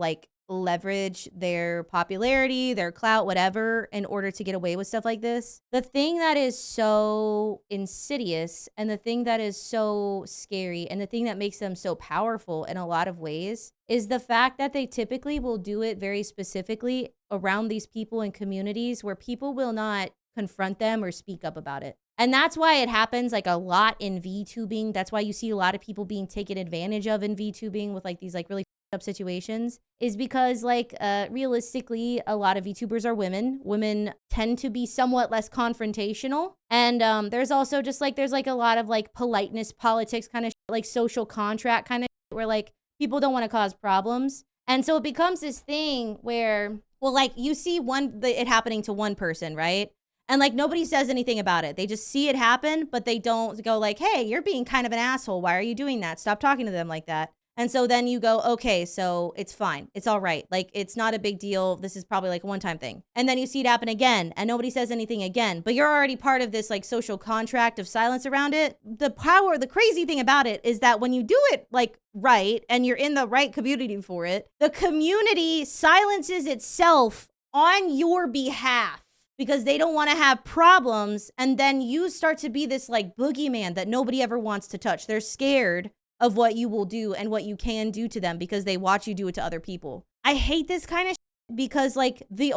leverage their popularity, their clout, whatever, in order to get away with stuff like this. The thing that is so insidious and the thing that is so scary and the thing that makes them so powerful in a lot of ways is the fact that they typically will do it very specifically around these people in communities where people will not confront them or speak up about it. And that's why it happens like a lot in Vtubing. That's why you see a lot of people being taken advantage of in Vtubing with like these like really up situations, is because like realistically a lot of VTubers are women. Women tend to be somewhat less confrontational, and there's also just like there's like a lot of like politeness politics kind of like social contract kind of where like people don't want to cause problems, and so it becomes this thing where, well, like you see it happening to one person, right? And like nobody says anything about it. They just see it happen, but they don't go like, hey, you're being kind of an asshole. Why are you doing that? Stop talking to them like that. And so then you go, okay, so it's fine. It's all right. Like, it's not a big deal. This is probably like a one-time thing. And then you see it happen again and nobody says anything again, but you're already part of this like social contract of silence around it. The crazy thing about it is that when you do it like right and you're in the right community for it, the community silences itself on your behalf, because they don't want to have problems. And then you start to be this like boogeyman that nobody ever wants to touch. They're scared of what you will do and what you can do to them because they watch you do it to other people. I hate this kind of because like the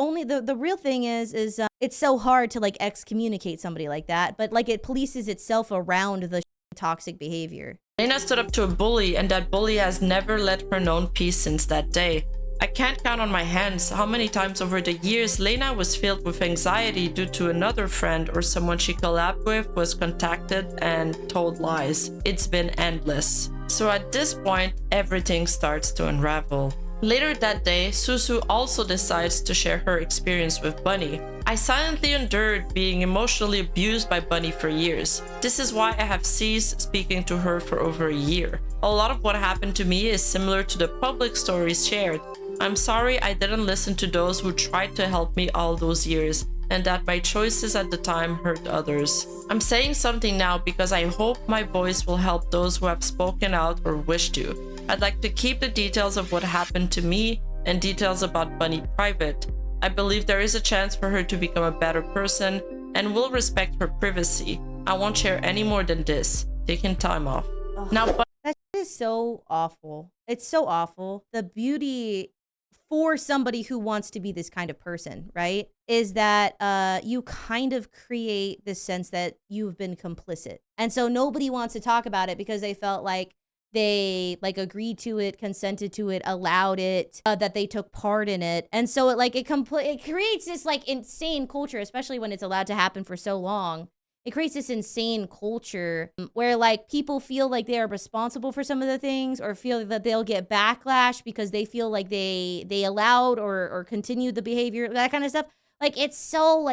real thing is it's so hard to like excommunicate somebody like that, but like it polices itself around the toxic behavior. Lena stood up to a bully, and that bully has never let her know peace since that day. I can't count on my hands how many times over the years Lena was filled with anxiety due to another friend or someone she collabed with was contacted and told lies. It's been endless. So at this point, everything starts to unravel. Later that day, Susu also decides to share her experience with Bunny. I silently endured being emotionally abused by Bunny for years. This is why I have ceased speaking to her for over a year. A lot of what happened to me is similar to the public stories shared. I'm sorry I didn't listen to those who tried to help me all those years, and that my choices at the time hurt others. I'm saying something now because I hope my voice will help those who have spoken out or wish to. I'd like to keep the details of what happened to me and details about Bunny private. I believe there is a chance for her to become a better person and will respect her privacy. I won't share any more than this. Taking time off. Ugh, now, that is so awful. It's so awful. The beauty for somebody who wants to be this kind of person, right, is that you kind of create this sense that you've been complicit. And so nobody wants to talk about it because they felt like they like agreed to it, consented to it, allowed it, that they took part in it. And so it creates this like insane culture, especially when it's allowed to happen for so long. It creates this insane culture where like people feel like they are responsible for some of the things, or feel that they'll get backlash because they feel like they allowed or continued the behavior, that kind of stuff. Like it's so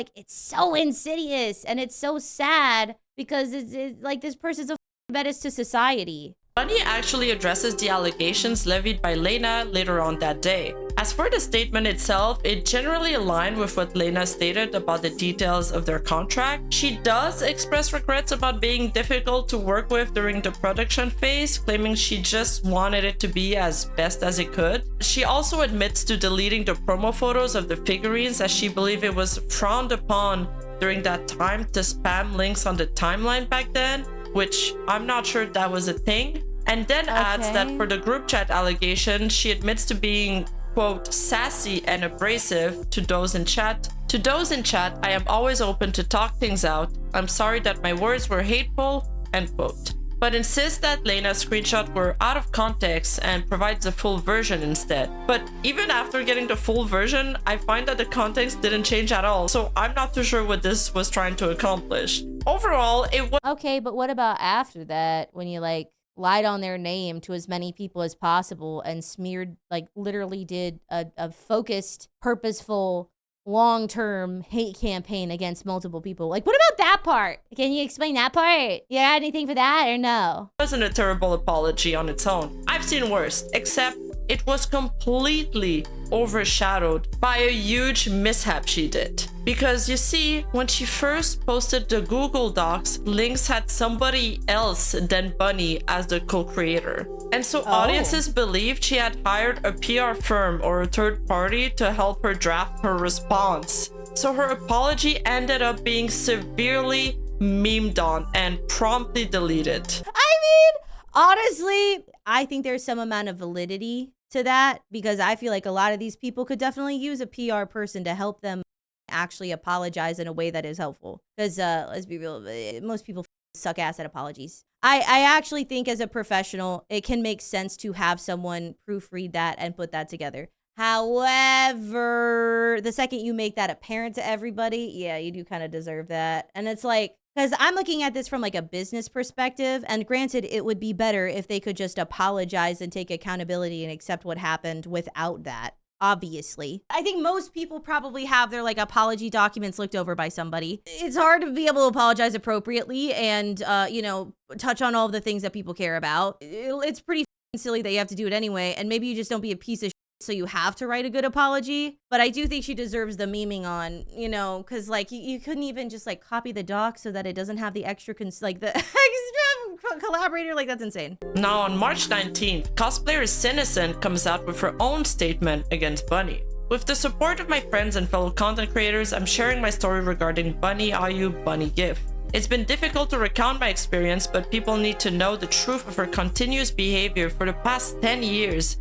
insidious, and it's so sad because it's like this person's a menace to society. Bunny actually addresses the allegations levied by Lena later on that day. As for the statement itself, it generally aligned with what Lena stated about the details of their contract. She does express regrets about being difficult to work with during the production phase, claiming she just wanted it to be as best as it could. She also admits to deleting the promo photos of the figurines, as she believed it was frowned upon during that time to spam links on the timeline back then, which I'm not sure that was a thing. And then adds that for the group chat allegation, she admits to being, quote, sassy and abrasive to those in chat. To those in chat, I am always open to talk things out. I'm sorry that my words were hateful, end quote. But insists that Lena's screenshots were out of context and provides a full version instead. But even after getting the full version, I find that the context didn't change at all, so I'm not too sure what this was trying to accomplish. Overall, it was... Okay, but what about after that, when you like lied on their name to as many people as possible and smeared, like literally did a focused, purposeful, long-term hate campaign against multiple people? Like, what about that part? Can you explain that part? You got anything for that or no? It wasn't a terrible apology on its own. I've seen worse, except it was completely overshadowed by a huge mishap she did. Because you see, when she first posted the Google Docs, links had somebody else than Bunny as the co-creator. And so audiences believed she had hired a PR firm or a third party to help her draft her response. So her apology ended up being severely memed on and promptly deleted. I mean, honestly, I think there's some amount of validity to that, because I feel like a lot of these people could definitely use a PR person to help them actually apologize in a way that is helpful. Because let's be real, most people suck ass at apologies. I actually think as a professional, it can make sense to have someone proofread that and put that together. However, the second you make that apparent to everybody, yeah, you do kind of deserve that. And it's like, because I'm looking at this from like a business perspective, and granted, it would be better if they could just apologize and take accountability and accept what happened without that, obviously. I think most people probably have their like apology documents looked over by somebody. It's hard to be able to apologize appropriately and, you know, touch on all of the things that people care about. It's pretty silly that you have to do it anyway, and maybe you just don't be a piece of so you have to write a good apology. But I do think she deserves the memeing on, you know, because like you couldn't even just like copy the doc so that it doesn't have the extra like the extra collaborator. Like, that's insane. Now on March 19th, cosplayer Citizen comes out with her own statement against Bunny. With the support of my friends and fellow content creators, I'm sharing my story regarding BunnyAyu Bunny GIF. It's been difficult to recount my experience, but people need to know the truth of her continuous behavior for the past 10 years.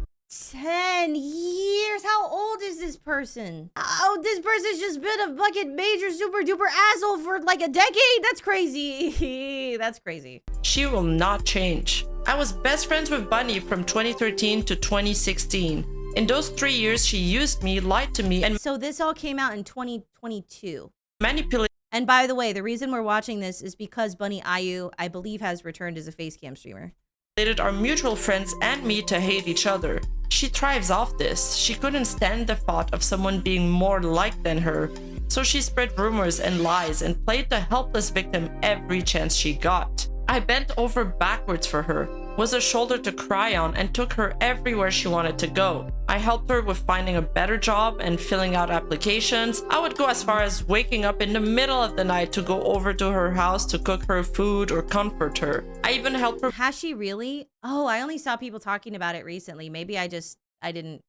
10 years? How old is this person? Oh, this person's just been a fucking major super duper asshole for like a decade? That's crazy. That's crazy. She will not change. I was best friends with Bunny from 2013 to 2016. In those 3 years, she used me, lied to me, and so this all came out in 2022. manipulated. And by the way, the reason we're watching this is because BunnyAyu, I believe, has returned as a facecam streamer. Our mutual friends and me to hate each other. She thrives off this. She couldn't stand the thought of someone being more liked than her, so she spread rumors and lies and played the helpless victim every chance she got. I bent over backwards for her, was a shoulder to cry on, and took her everywhere she wanted to go. I helped her with finding a better job and filling out applications. I would go as far as waking up in the middle of the night to go over to her house to cook her food or comfort her. I even helped her. Has she really? Oh, I only saw people talking about it recently. Maybe I wasn't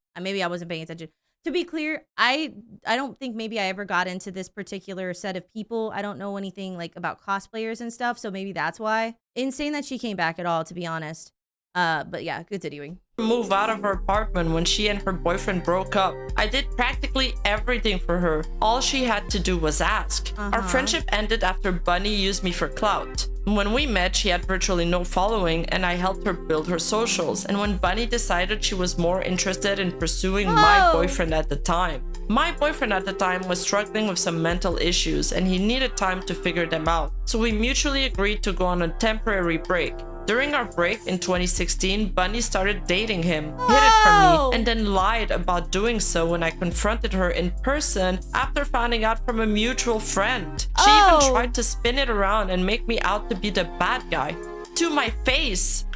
paying attention. To be clear, I don't think maybe I ever got into this particular set of people. I don't know anything like about cosplayers and stuff, so maybe that's why. Insane that she came back at all, to be honest. But yeah, continuing. Move out of her apartment when she and her boyfriend broke up. I did practically everything for her. All she had to do was ask. Our friendship ended after Bunny used me for clout. When we met, she had virtually no following, and I helped her build her socials. And when Bunny decided she was more interested in pursuing my boyfriend at the time. My boyfriend at the time was struggling with some mental issues, and he needed time to figure them out. So we mutually agreed to go on a temporary break. During our break in 2016, Bunny started dating him, hid it from me, and then lied about doing so when I confronted her in person after finding out from a mutual friend. She even tried to spin it around and make me out to be the bad guy. To my face.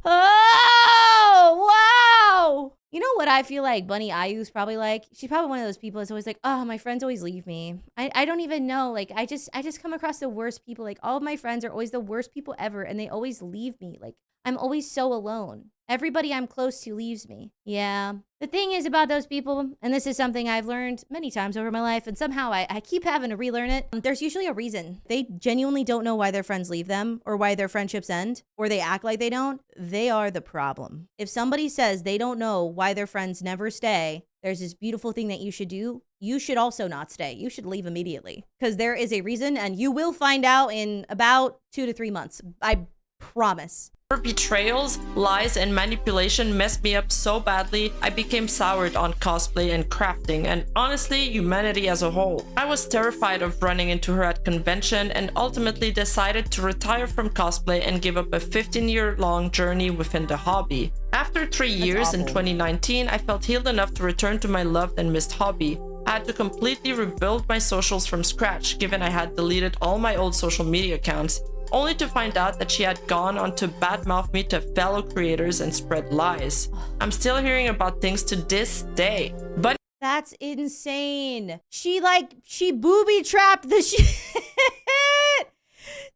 Wow! You know what I feel like BunnyAyu's probably like? She's probably one of those people that's always like, oh, my friends always leave me. I don't even know. Like, I just come across the worst people. Like, all of my friends are always the worst people ever, and they always leave me. Like, I'm always so alone. Everybody I'm close to leaves me. Yeah. The thing is about those people, and this is something I've learned many times over my life, and somehow I keep having to relearn it. There's usually a reason. They genuinely don't know why their friends leave them or why their friendships end, or they act like they don't. They are the problem. If somebody says they don't know why their friends never stay, there's this beautiful thing that you should do. You should also not stay. You should leave immediately, because there is a reason, and you will find out in about 2 to 3 months. I promise. Her betrayals, lies, and manipulation messed me up so badly, I became soured on cosplay and crafting, and honestly, humanity as a whole. I was terrified of running into her at convention and ultimately decided to retire from cosplay and give up a 15-year-long journey within the hobby. After 3 years in 2019, I felt healed enough to return to my loved and missed hobby. I had to completely rebuild my socials from scratch, given I had deleted all my old social media accounts. only to find out that she had gone on to badmouth me to fellow creators and spread lies. I'm still hearing about things to this day. Bunny That's insane. She booby trapped the shit.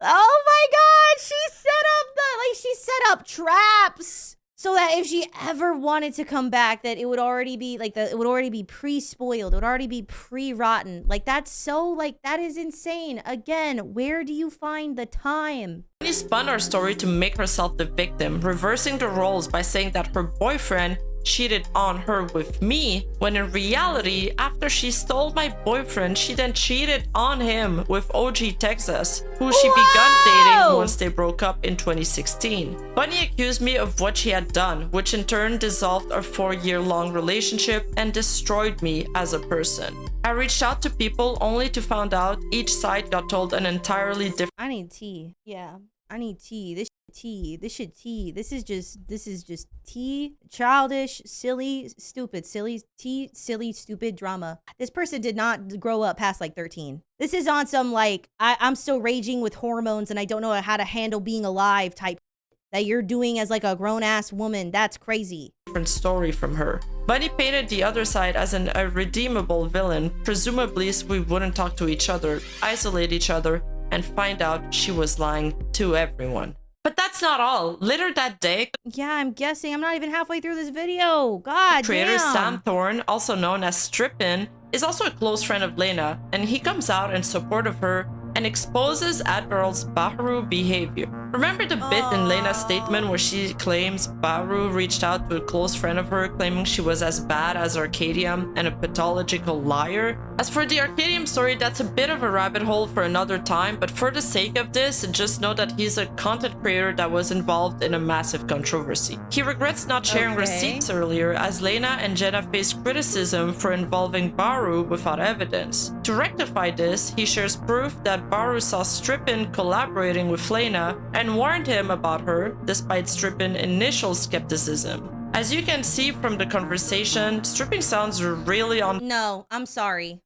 Oh my god, she set up traps so that if she ever wanted to come back, that it would already be it would already be pre-spoiled, it would already be pre-rotten. That is insane. Again, where do you find the time? Bunny spun our story to make herself the victim, reversing the roles by saying that her boyfriend cheated on her with me, when in reality, after she stole my boyfriend, she then cheated on him with OG Texas, who she begun dating once they broke up in 2016. Bunny accused me of what she had done, which in turn dissolved our 4-year-long relationship and destroyed me as a person. I reached out to people only to find out each side got told an entirely different— I need tea. Yeah, I need tea. This tea. This shit tea. This is just tea. Childish, silly, stupid, silly tea, silly, stupid drama. This person did not grow up past 13. This is on some I'm still raging with hormones and I don't know how to handle being alive type that you're doing as a grown-ass woman. That's crazy. Different story from her. Bunny painted the other side as an irredeemable villain, presumably so we wouldn't talk to each other, isolate each other, and find out she was lying to everyone. But that's not all. Later that day, yeah, I'm guessing. I'm not even halfway through this video. God creator damn. Sam Thorne, also known as Strippin, is also a close friend of Lena, and he comes out in support of her and exposes AdmiralBahroo behavior. Remember the bit in Lena's statement where she claims Bahroo reached out to a close friend of her claiming she was as bad as Arcadium and a pathological liar? As for the Arcadium story, that's a bit of a rabbit hole for another time, but for the sake of this, just know that he's a content creator that was involved in a massive controversy. He regrets not sharing receipts earlier, as Lena and Jenna faced criticism for involving Bahroo without evidence. To rectify this, he shares proof that Bahroo saw Strippin collaborating with Lena and warned him about her, despite Strippin's initial skepticism. As you can see from the conversation, Strippin sounds really on— No, I'm sorry.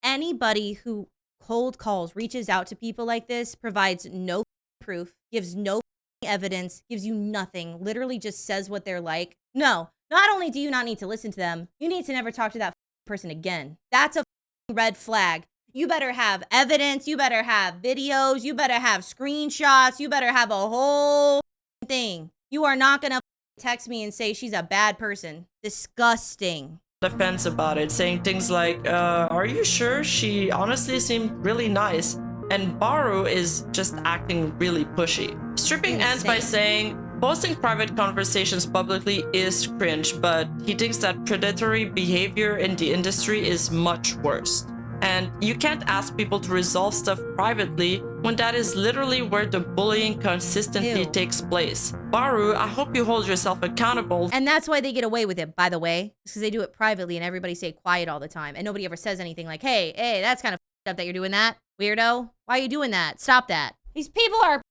Anybody who cold calls, reaches out to people like this, provides no proof, gives no evidence, gives you nothing, literally just says what they're like. No, not only do you not need to listen to them, you need to never talk to that person again. That's a red flag. You better have evidence, you better have videos, you better have screenshots, you better have a whole thing. You are not gonna text me and say she's a bad person. Disgusting. defense about it, saying things like, are you sure? She honestly seemed really nice. And Bahroo is just acting really pushy. Stripping ends by saying, posting private conversations publicly is cringe, but he thinks that predatory behavior in the industry is much worse. And you can't ask people to resolve stuff privately when that is literally where the bullying consistently takes place. Bahroo, I hope you hold yourself accountable. And that's why they get away with it, by the way. Because they do it privately and everybody stay quiet all the time. And nobody ever says anything like, hey, that's kind of up that you're doing that. Weirdo. Why are you doing that? Stop that. These people are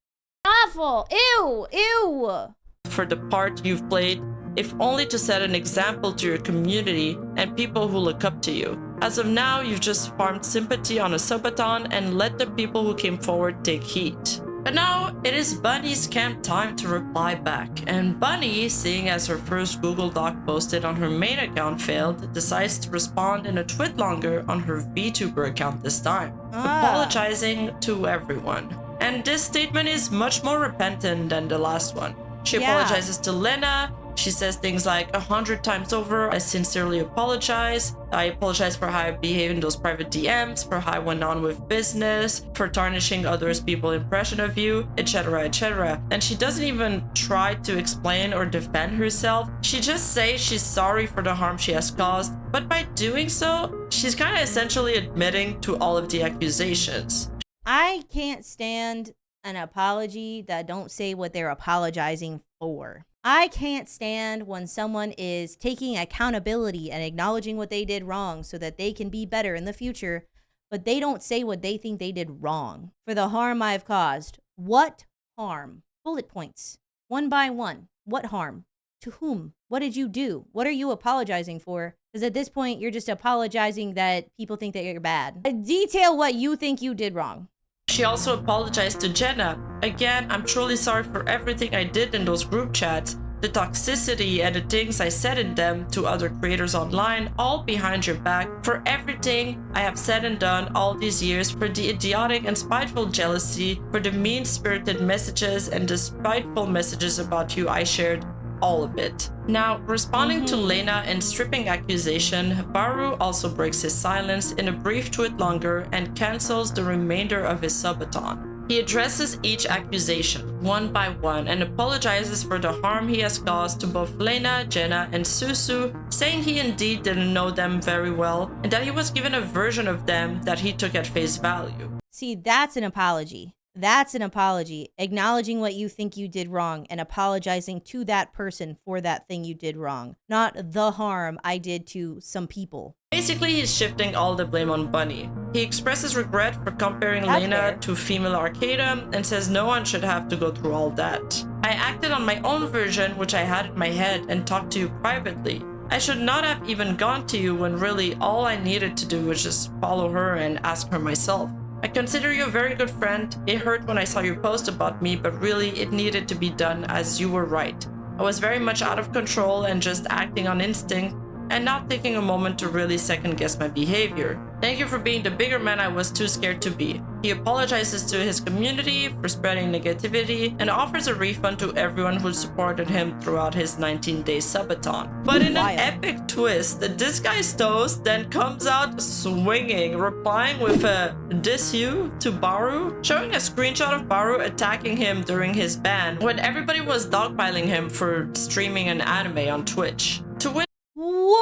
awful. Ew. For the part you've played, if only to set an example to your community and people who look up to you. As of now, you've just farmed sympathy on a subathon and let the people who came forward take heat. But now, it is Bunny's camp time to reply back, and Bunny, seeing as her first Google Doc posted on her main account failed, decides to respond in a twit longer on her Vtuber account this time, apologizing to everyone. And this statement is much more repentant than the last one. She apologizes to Lena. She says things like 100 times over, I sincerely apologize. I apologize for how I behaved in those private DMs, for how I went on with business, for tarnishing others people's impression of you, etc, etc. And she doesn't even try to explain or defend herself. She just says she's sorry for the harm she has caused, but by doing so, she's kind of essentially admitting to all of the accusations. I can't stand an apology that don't say what they're apologizing for. I can't stand when someone is taking accountability and acknowledging what they did wrong so that they can be better in the future, but they don't say what they think they did wrong for the harm I've caused. What harm? Bullet points. One by one. What harm? To whom? What did you do? What are you apologizing for? Because at this point, you're just apologizing that people think that you're bad. Detail what you think you did wrong. She also apologized to Jenna. Again, I'm truly sorry for everything I did in those group chats, the toxicity and the things I said in them to other creators online, all behind your back, for everything I have said and done all these years, for the idiotic and spiteful jealousy, for the mean-spirited messages and the spiteful messages about you I shared. All of it. Now, responding to Lena and stripping accusation, Bahroo also breaks his silence in a brief tweet longer and cancels the remainder of his subathon. He addresses each accusation one by one and apologizes for the harm he has caused to both Lena, Jenna, and Susu, saying he indeed didn't know them very well and that he was given a version of them that he took at face value. See, that's an apology. That's an apology. Acknowledging what you think you did wrong and apologizing to that person for that thing you did wrong. Not the harm I did to some people. Basically, he's shifting all the blame on Bunny. He expresses regret for comparing That's Lena fair. to female Arcada and says no one should have to go through all that. I acted on my own version, which I had in my head, and talked to you privately. I should not have even gone to you when really all I needed to do was just follow her and ask her myself. I consider you a very good friend. It hurt when I saw your post about me, but really it needed to be done as you were right. I was very much out of control and just acting on instinct and not taking a moment to really second guess my behavior. Thank you for being the bigger man I was too scared to be. He apologizes to his community for spreading negativity and offers a refund to everyone who supported him throughout his 19-day subathon. But in an epic twist, this guy's toast then comes out swinging, replying with a "diss you" to Bahroo, showing a screenshot of Bahroo attacking him during his ban when everybody was dogpiling him for streaming an anime on Twitch. To which Whoa!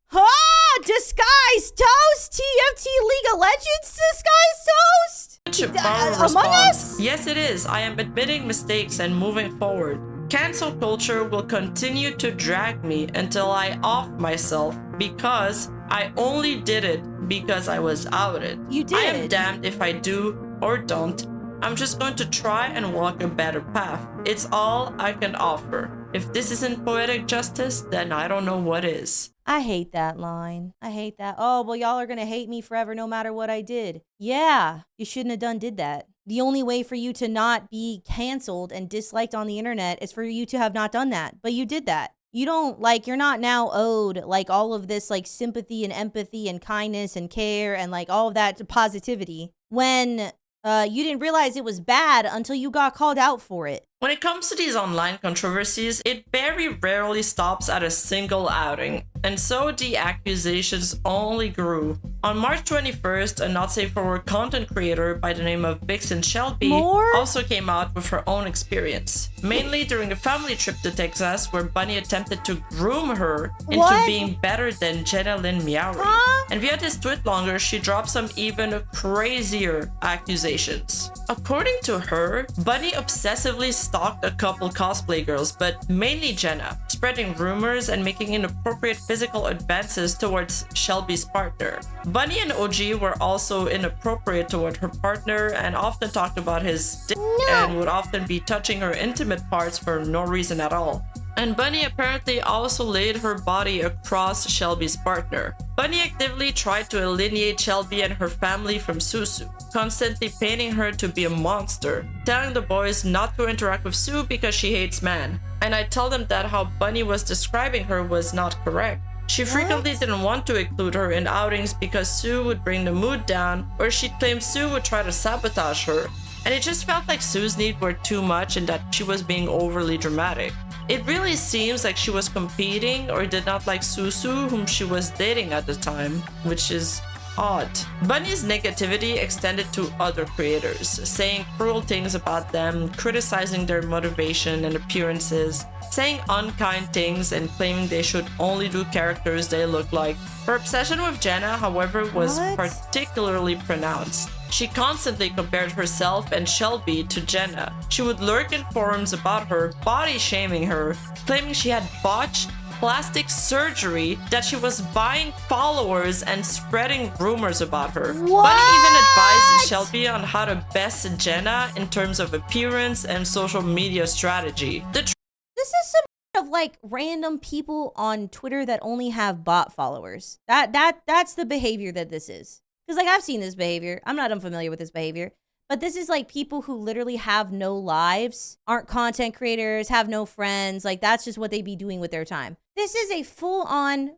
Huh? Disguise toast? TFT League of Legends disguise toast? Bahroo Among responds, Us? "Yes, it is. I am admitting mistakes and moving forward. Cancel culture will continue to drag me until I off myself because I only did it because I was outed. You did. I am damned if I do or don't. I'm just going to try and walk a better path. It's all I can offer. If this isn't poetic justice, then I don't know what is." I hate that line. I hate that. Oh, well, y'all are going to hate me forever no matter what I did. Yeah, you shouldn't have did that. The only way for you to not be canceled and disliked on the internet is for you to have not done that. But you did that. You don't, like, you're not now owed, like, all of this, like, sympathy and empathy and kindness and care and, like, all of that positivity when you didn't realize it was bad until you got called out for it. When it comes to these online controversies, it very rarely stops at a single outing, and so the accusations only grew. On March 21st, a not safe for work content creator by the name of Vixen Shelby also came out with her own experience, mainly during a family trip to Texas where Bunny attempted to groom her into being better than Jenna Lynn Meowry. And via this tweet longer, she dropped some even crazier accusations. According to her, Bunny obsessively stalked a couple cosplay girls, but mainly Jenna, spreading rumors and making inappropriate physical advances towards Shelby's partner. Bunny and OG were also inappropriate toward her partner and often talked about his dick and would often be touching her intimate parts for no reason at all. And Bunny apparently also laid her body across Shelby's partner. Bunny actively tried to alienate Shelby and her family from Susu, constantly painting her to be a monster, telling the boys not to interact with Sue because she hates man. And I tell them that how Bunny was describing her was not correct. She frequently didn't want to include her in outings because Sue would bring the mood down, or she'd claim Sue would try to sabotage her. And it just felt like Sue's needs were too much and that she was being overly dramatic. It really seems like she was competing or did not like Susu, whom she was dating at the time, which is odd. Bunny's negativity extended to other creators, saying cruel things about them, criticizing their motivation and appearances, saying unkind things and claiming they should only do characters they look like. Her obsession with Jenna, however, was particularly pronounced. She constantly compared herself and Shelby to Jenna. She would lurk in forums about her, body shaming her, claiming she had botched plastic surgery, that she was buying followers and spreading rumors about her. Bunny even advised Shelby on how to best Jenna in terms of appearance and social media strategy. This is some of like random people on Twitter that only have bot followers. That's the behavior that this is. Because, like, I've seen this behavior. I'm not unfamiliar with this behavior. But this is, like, people who literally have no lives, aren't content creators, have no friends. Like, that's just what they be doing with their time. This is a full-on,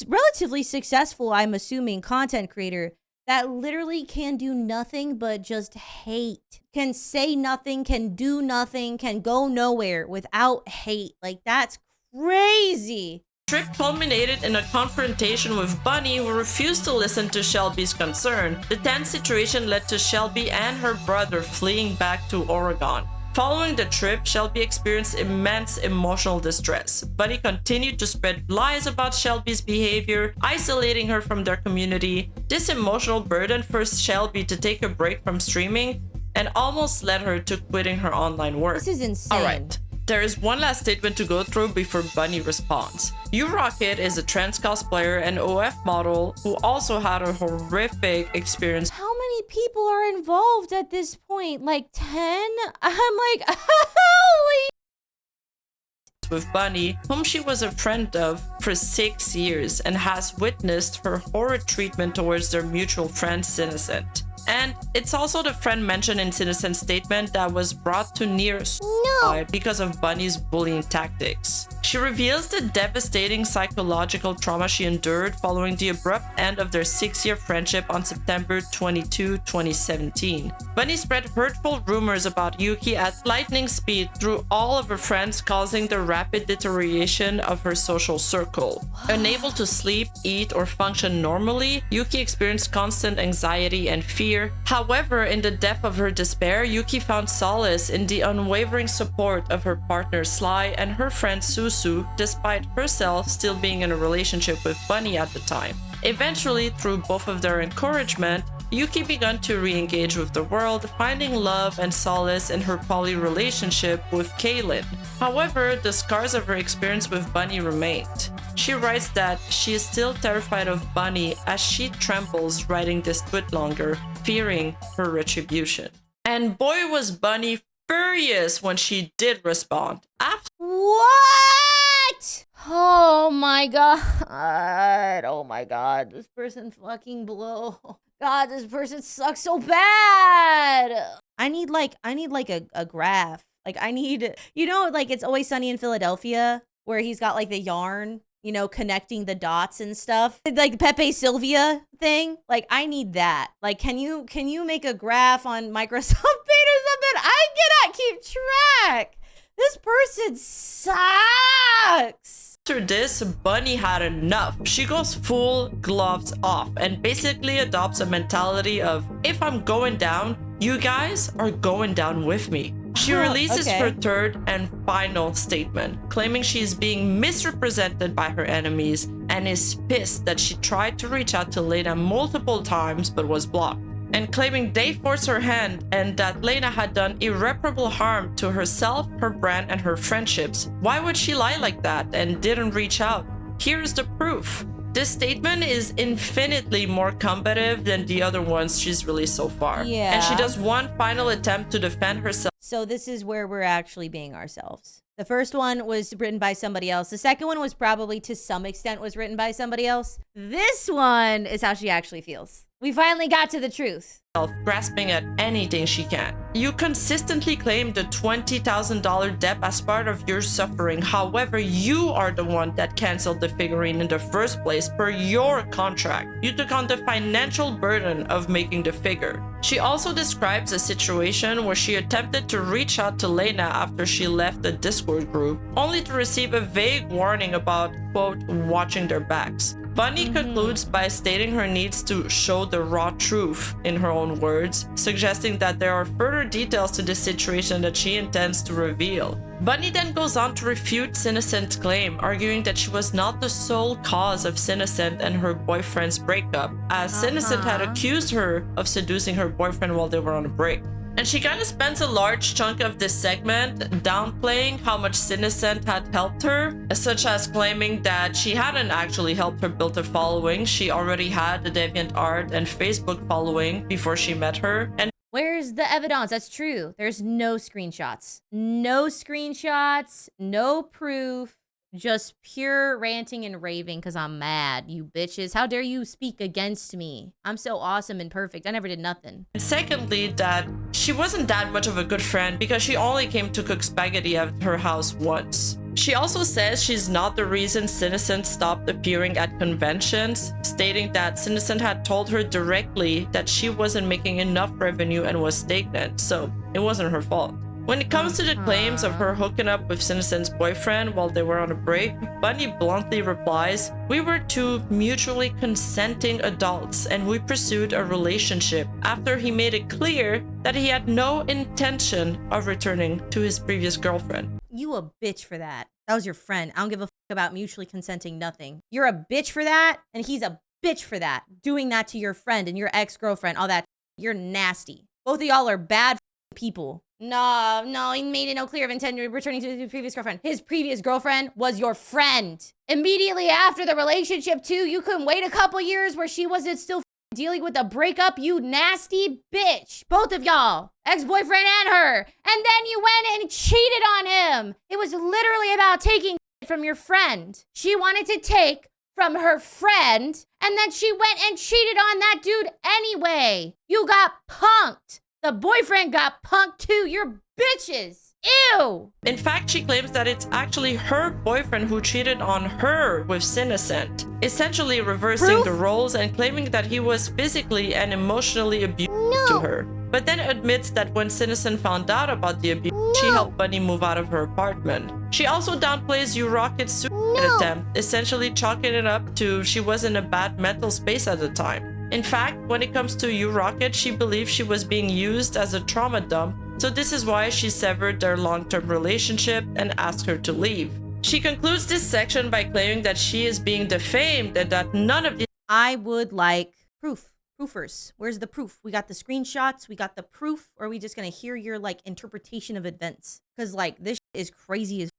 relatively successful, I'm assuming, content creator that literally can do nothing but just hate. Can say nothing, can do nothing, can go nowhere without hate. Like, that's crazy. Trip culminated in a confrontation with Bunny, who refused to listen to Shelby's concern. The tense situation led to Shelby and her brother fleeing back to Oregon. Following the trip, Shelby experienced immense emotional distress. Bunny continued to spread lies about Shelby's behavior, isolating her from their community. This emotional burden forced Shelby to take a break from streaming and almost led her to quitting her online work. This is insane. All right. There is one last statement to go through before Bunny responds. URocket is a trans cosplayer and OF model who also had a horrific experience. How many people are involved at this point? Like 10? I'm like, holy. With Bunny, whom she was a friend of for 6 years and has witnessed her horrid treatment towards their mutual friend Innocent. And it's also the friend mentioned in Innocent's statement that was brought to near suicide because of Bunny's bullying tactics. She reveals the devastating psychological trauma she endured following the abrupt end of their 6-year friendship on September 22, 2017. Bunny spread hurtful rumors about Yuki at lightning speed through all of her friends, causing the rapid deterioration of her social circle. Unable to sleep, eat, or function normally, Yuki experienced constant anxiety and fear. However, in the depth of her despair, Yuki found solace in the unwavering support of her partner Sly and her friend Susu, despite herself still being in a relationship with Bunny at the time. Eventually, through both of their encouragement, Yuki began to re-engage with the world, finding love and solace in her poly relationship with Kaylin. However, the scars of her experience with Bunny remained. She writes that she is still terrified of Bunny as she trembles writing this tweet longer, fearing her retribution. And boy was Bunny furious when she did respond. What? Oh my god. Oh my god. This person fucking blow. God, this person sucks so bad. I need like a graph. Like I need, you know, like It's Always Sunny in Philadelphia where he's got like the yarn, you know, connecting the dots and stuff. Like Pepe Sylvia thing. Like I need that. Like can you make a graph on Microsoft Paint or something? I cannot keep track. This person sucks. After this, Bunny had enough. She goes full gloves off and basically adopts a mentality of, if I'm going down, you guys are going down with me. She releases her third and final statement, claiming she is being misrepresented by her enemies and is pissed that she tried to reach out to Lena multiple times but was blocked, and claiming they forced her hand and that Lena had done irreparable harm to herself, her brand, and her friendships. Why would she lie like that and didn't reach out? Here's the proof. This statement is infinitely more combative than the other ones she's released so far. Yeah. And she does one final attempt to defend herself. So this is where we're actually being ourselves. The first one was written by somebody else. The second one was probably to some extent was written by somebody else. This one is how she actually feels. We finally got to the truth. Grasping at anything she can. You consistently claim the $20,000 debt as part of your suffering. However, you are the one that canceled the figurine in the first place per your contract. You took on the financial burden of making the figure. She also describes a situation where she attempted to reach out to Lena after she left the Discord group, only to receive a vague warning about, quote, watching their backs. Bunny concludes by stating her needs to show the raw truth, in her own words, suggesting that there are further details to this situation that she intends to reveal. Bunny then goes on to refute Innocent's claim, arguing that she was not the sole cause of Innocent and her boyfriend's breakup, as Innocent had accused her of seducing her boyfriend while they were on a break. And she kind of spends a large chunk of this segment downplaying how much Innocent had helped her, such as claiming that she hadn't actually helped her build a following. She already had the DeviantArt and Facebook following before she met her. And where's the evidence? That's true. There's no screenshots. No screenshots, no proof. Just pure ranting and raving because I'm mad, you bitches. How dare you speak against me? I'm so awesome and perfect. I never did nothing. And secondly, that she wasn't that much of a good friend because she only came to cook spaghetti at her house once. She also says she's not the reason Cinnocent stopped appearing at conventions, stating that Cinnocent had told her directly that she wasn't making enough revenue and was stagnant, so it wasn't her fault. When it comes to the claims of her hooking up with Cinnocent's boyfriend while they were on a break, Bunny bluntly replies, "We were two mutually consenting adults and we pursued a relationship after he made it clear that he had no intention of returning to his previous girlfriend." You a bitch for that. That was your friend. I don't give a fuck about mutually consenting nothing. You're a bitch for that, and he's a bitch for that. Doing that to your friend and your ex-girlfriend, all that. You're nasty. Both of y'all are bad people. No, he made it no clear of intent returning to his previous girlfriend. His previous girlfriend was your friend. Immediately after the relationship, too, you couldn't wait a couple years where she wasn't still dealing with a breakup, you nasty bitch. Both of y'all. Ex-boyfriend and her. And then you went and cheated on him. It was literally about taking from your friend. She wanted to take from her friend, and then she went and cheated on that dude anyway. You got punked. The boyfriend got punked too. You're bitches. Ew. In fact, she claims that it's actually her boyfriend who cheated on her with Cinnocent, essentially reversing the roles and claiming that he was physically and emotionally abusive to her. But then admits that when Cinnocent found out about the abuse, she helped Bunny move out of her apartment. She also downplays U-Rocket's suicide attempt, essentially chalking it up to she was in a bad mental space at the time. In fact, when it comes to U-Rocket, she believes she was being used as a trauma dump, so this is why she severed their long-term relationship and asked her to leave. She concludes this section by claiming that she is being defamed and that none of the— I would like proof. Proofers. Where's the proof? We got the screenshots, we got the proof, or are we just gonna hear your like interpretation of events? Because like this is crazy as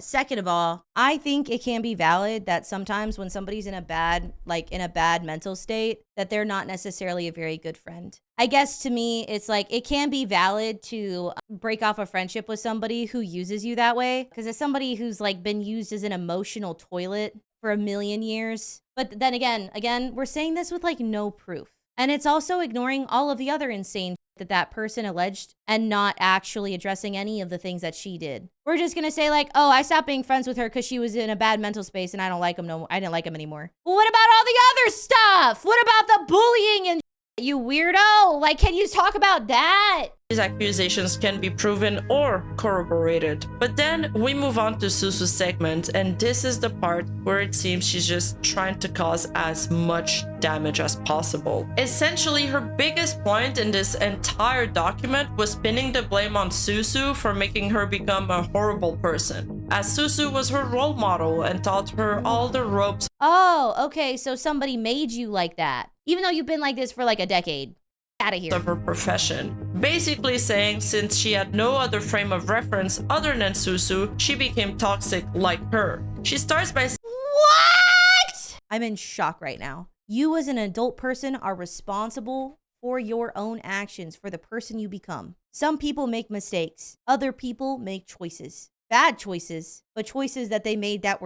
second of all, I think it can be valid that sometimes when somebody's in a bad mental state, that they're not necessarily a very good friend. I guess to me, it's like it can be valid to break off a friendship with somebody who uses you that way. Because as somebody who's like been used as an emotional toilet for a million years. But then again, we're saying this with like no proof. And it's also ignoring all of the other insane that person alleged and not actually addressing any of the things that she did. We're just gonna say like, oh, I stopped being friends with her because she was in a bad mental space and I don't like him I didn't like him anymore. Well, what about all the other stuff? What about the bullying and you weirdo? Like, can you talk about that? These accusations can be proven or corroborated. But then we move on to Susu's segment, and this is the part where it seems she's just trying to cause as much damage as possible. Essentially, her biggest point in this entire document was pinning the blame on Susu for making her become a horrible person, as Susu was her role model and taught her all the ropes. Oh, okay, so somebody made you like that, even though you've been like this for like a decade. Out of here. Of her profession, basically saying since she had no other frame of reference other than Susu, she became toxic like her. She starts by What? I'm in shock right now. You as an adult person are responsible for your own actions, for the person you become. Some people make mistakes. Other people make choices. Bad choices, but choices that they made that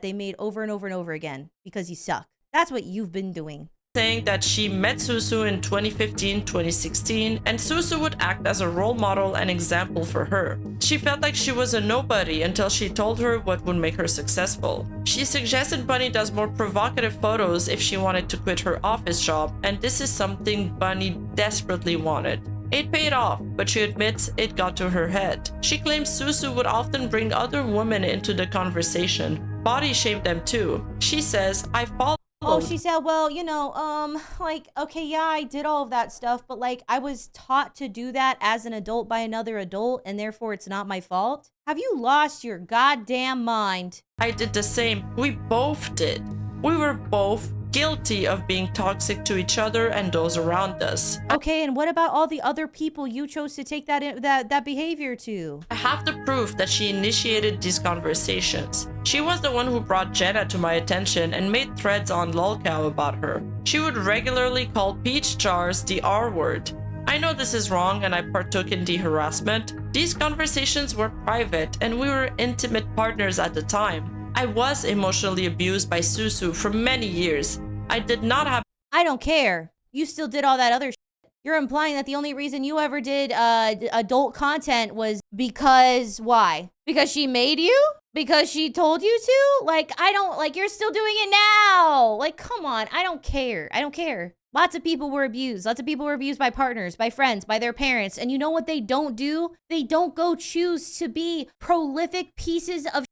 they made over and over and over again because you suck. That's what you've been doing. Saying that she met Susu in 2015, 2016, and Susu would act as a role model and example for her. She felt like she was a nobody until she told her what would make her successful. She suggested Bunny does more provocative photos if she wanted to quit her office job, and this is something Bunny desperately wanted. It paid off, but she admits it got to her head. She claims Susu would often bring other women into the conversation, body shame them too. She says, I followed. Oh, she said, well, you know, like, okay, yeah, I did all of that stuff, but like, I was taught to do that as an adult by another adult, and therefore it's not my fault. Have you lost your goddamn mind? I did the same. We both did. We were both guilty of being toxic to each other and those around us. Okay, and what about all the other people you chose to take that behavior to? I have the proof that she initiated these conversations. She was the one who brought Jenna to my attention and made threads on lolcow about her. She would regularly call peach jars the R word. I know this is wrong and I partook in the harassment. These conversations were private and we were intimate partners at the time. I I was emotionally abused by Susu for many years. I did not have— I don't care. You still did all that other shit. You're implying that the only reason you ever did adult content was because why? Because she made you? Because she told you to? Like, I don't, like, you're still doing it now. Like, come on. I don't care. I don't care. Lots of people were abused. Lots of people were abused by partners, by friends, by their parents. And you know what they don't do? They don't go choose to be prolific pieces of shit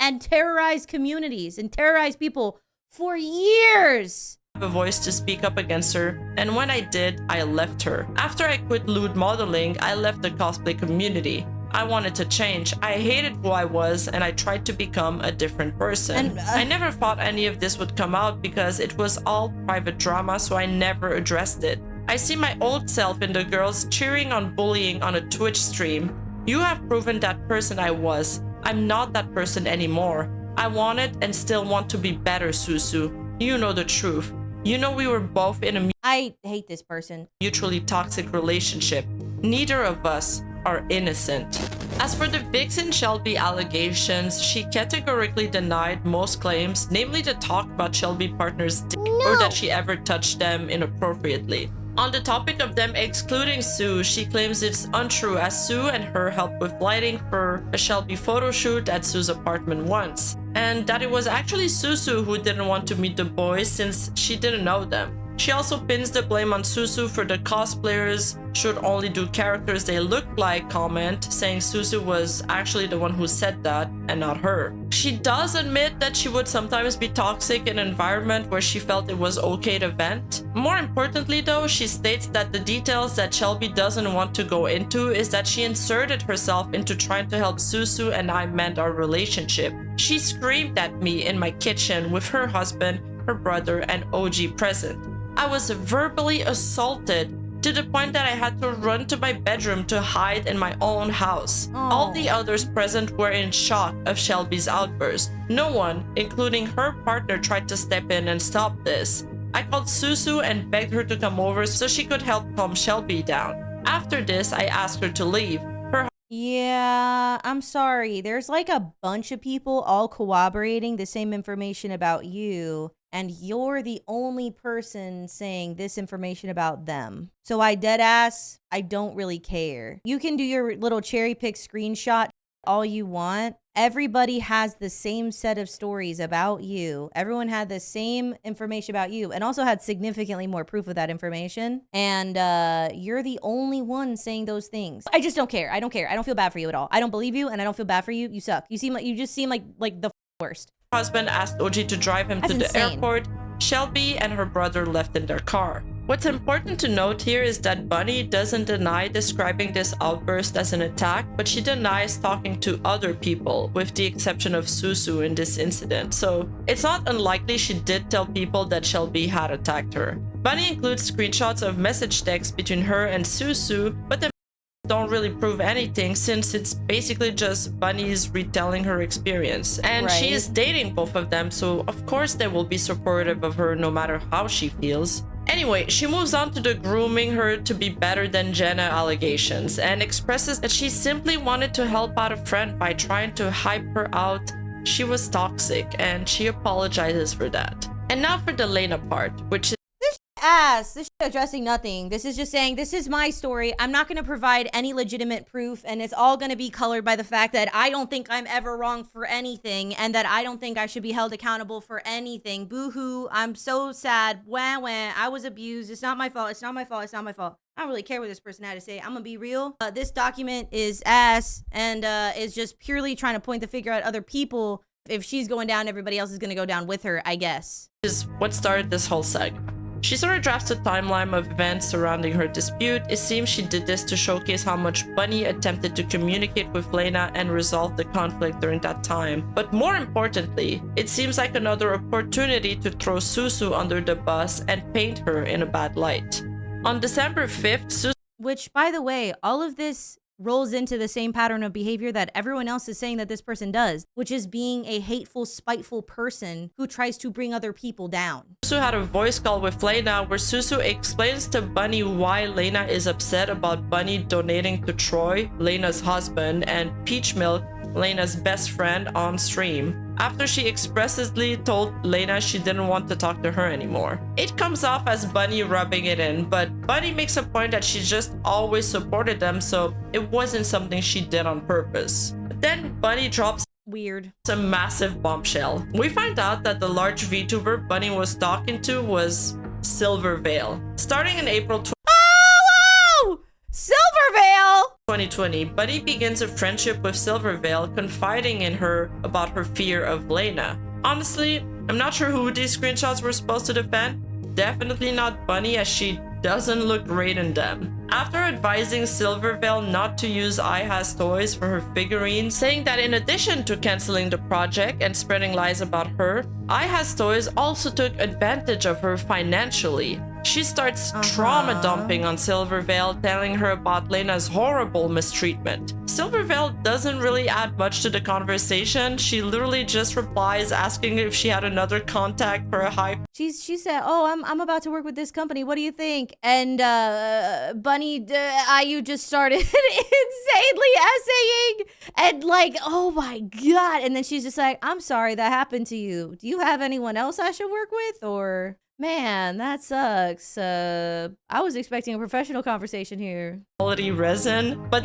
and terrorize communities and terrorize people for years. A voice to speak up against her, and when I did, I left her. After I quit lewd modeling, I left the cosplay community. I wanted to change. I hated who I was, and I tried to become a different person. I never thought any of this would come out because it was all private drama, so I never addressed it. I see my old self in the girls cheering on bullying on a Twitch stream. You have proven that person I was. I'm not that person anymore. I wanted and still want to be better, Susu. You know the truth. You know we were both in a I hate this person. mutually toxic relationship. Neither of us are innocent. As for the Vixen Shelby allegations, she categorically denied most claims, namely the talk about Shelby partners' dick or that she ever touched them inappropriately. On the topic of them excluding Sue, she claims it's untrue as Sue and her helped with lighting for a Shelby photo shoot at Sue's apartment once, and that it was actually Susu who didn't want to meet the boys since she didn't know them. She also pins the blame on Susu for the cosplayers should only do characters they look like comment, saying Susu was actually the one who said that and not her. She does admit that she would sometimes be toxic in an environment where she felt it was okay to vent. More importantly though, she states that the details that Shelby doesn't want to go into is that she inserted herself into trying to help Susu and I mend our relationship. She screamed at me in my kitchen with her husband, her brother, and OG present. I was verbally assaulted to the point that I had to run to my bedroom to hide in my own house. All the others present were in shock of Shelby's outburst. No one, including her partner, tried to step in and stop this. I called Susu and begged her to come over so she could help calm Shelby down. After this, I asked her to leave. Yeah, I'm sorry. There's like a bunch of people all corroborating the same information about you, and you're the only person saying this information about them. So I don't really care. You can do your little cherry pick screenshot all you want. Everybody has the same set of stories about you. Everyone had the same information about you and also had significantly more proof of that information. And you're the only one saying those things. I just don't care. I don't care. I don't feel bad for you at all. I don't believe you and I don't feel bad for you. You suck. You just seem like the worst. Husband asked OG to drive him to the airport. Shelby and her brother left in their car. What's important to note here is that Bunny doesn't deny describing this outburst as an attack, but she denies talking to other people, with the exception of Susu in this incident. So it's not unlikely she did tell people that Shelby had attacked her. Bunny includes screenshots of message texts between her and Susu, but the don't really prove anything since it's basically just Bunny's retelling her experience. And she is dating both of them, so of course they will be supportive of her no matter how she feels. Anyway, she moves on to the grooming her to be better than Jenna allegations and expresses that she simply wanted to help out a friend by trying to hype her out. She was toxic and she apologizes for that. And now for the Lena part, which is this shit addressing nothing. This is just saying, this is my story. I'm not going to provide any legitimate proof, and it's all going to be colored by the fact that I don't think I'm ever wrong for anything, and that I don't think I should be held accountable for anything. Boo-hoo. I'm so sad. Wah, wah. I was abused. It's not my fault. It's not my fault. It's not my fault. I don't really care what this person had to say. I'm gonna be real. This document is ass and is just purely trying to point the finger at other people. If she's going down, everybody else is going to go down with her, I guess. Is what started this whole saga. She sort of drafts a timeline of events surrounding her dispute. It seems she did this to showcase how much Bunny attempted to communicate with Lena and resolve the conflict during that time. But more importantly, it seems like another opportunity to throw Susu under the bus and paint her in a bad light. On December 5th, Susu— Which, by the way, all of this rolls into the same pattern of behavior that everyone else is saying that this person does, which is being a hateful, spiteful person who tries to bring other people down. Susu had a voice call with Lena where Susu explains to Bunny why Lena is upset about Bunny donating to Troy, Lena's husband, and Peach Milk, Lena's best friend, on stream. after she expressly told Lena she didn't want to talk to her anymore. It comes off as Bunny rubbing it in, but Bunny makes a point that she just always supported them, so it wasn't something she did on purpose. But then Bunny drops Weird. a massive bombshell. We find out that the large VTuber Bunny was talking to was Silvervale. Starting in April Oh! Silvervale! 2020, Bunny begins a friendship with Silvervale, confiding in her about her fear of Lena. Honestly, I'm not sure who these screenshots were supposed to defend. Definitely not Bunny, as she doesn't look great in them. After advising Silvervale not to use iHasToys for her figurines, saying that in addition to canceling the project and spreading lies about her, iHasToys also took advantage of her financially. She starts trauma dumping on Silvervale, telling her about Lena's horrible mistreatment. Silvervale doesn't really add much to the conversation. She literally just replies asking if she had another contact for a high. She said, "Oh, I'm about to work with this company. What do you think?" And BunnyAyu just started insanely essaying and like, "Oh my god!" And then she's just like, "I'm sorry that happened to you. Do you have anyone else I should work with?" Or, man, that sucks. I was expecting a professional conversation here. Quality resin, but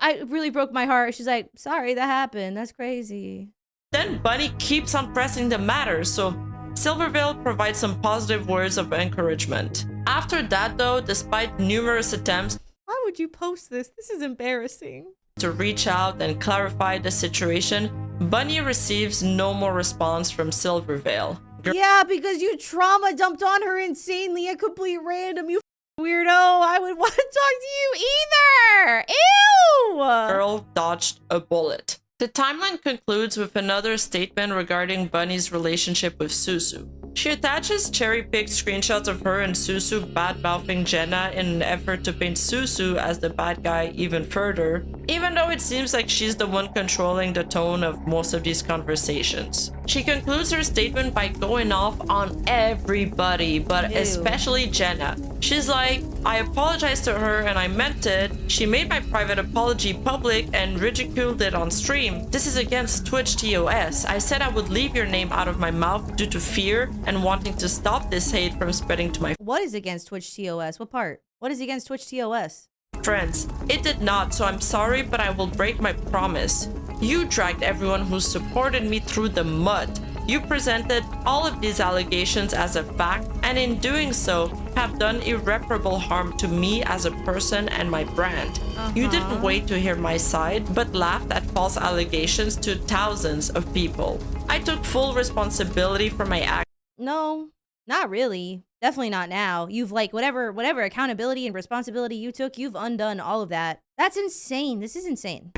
I really broke my heart. She's like, "Sorry that happened. That's crazy." then Bunny keeps on pressing the matter, so Silvervale provides some positive words of encouragement. After that though, despite numerous attempts Why would you post this? This is embarrassing. to reach out and clarify the situation, Bunny receives no more response from Silvervale. Yeah, because you trauma dumped on her insanely, a complete random, you weirdo. I would want to talk to you either. Ew! Girl dodged a bullet. The timeline concludes with another statement regarding Bunny's relationship with Susu. She attaches cherry-picked screenshots of her and Susu bad-mouthing Jenna in an effort to paint Susu as the bad guy even further, even though it seems like she's the one controlling the tone of most of these conversations. She concludes her statement by going off on everybody, but Ew. especially Jenna. She's like, "I apologized to her and I meant it. She made my private apology public and ridiculed it on stream. This is against Twitch TOS. I said I would leave your name out of my mouth due to fear and wanting to stop this hate from spreading to my What is against Twitch TOS? What part? What is against Twitch TOS? friends. It did not, so I'm sorry, but I will break my promise. You dragged everyone who supported me through the mud. You presented all of these allegations as a fact, and in doing so, have done irreparable harm to me as a person and my brand. You didn't wait to hear my side, but laughed at false allegations to thousands of people. I took full responsibility for my actions. No, not really. Definitely not now. You've like whatever accountability and responsibility you took, you've undone all of that. That's insane. This is insane.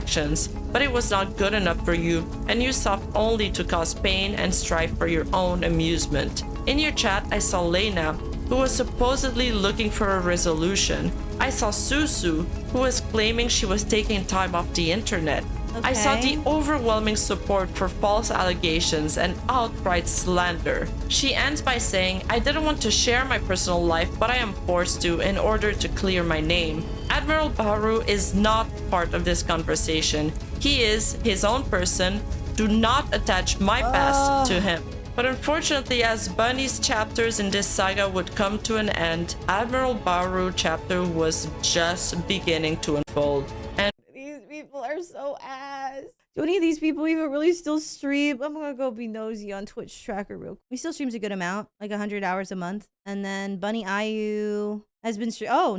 But it was not good enough for you, and you sought only to cause pain and strife for your own amusement. In your chat, I saw Lena, who was supposedly looking for a resolution. I saw Susu, who was claiming she was taking time off the internet. I saw the overwhelming support for false allegations and outright slander. She ends by saying, "I didn't want to share my personal life, but I am forced to in order to clear my name. AdmiralBahroo is not part of this conversation. He is his own person. Do not attach my past to him." But unfortunately, as Bunny's chapters in this saga would come to an end, AdmiralBahroo chapter was just beginning to unfold. And These people are so ass. Do any of these people even really still stream? I'm gonna go be nosy on Twitch tracker real quick. He still streams a good amount, like 100 hours a month. And then BunnyAyu has been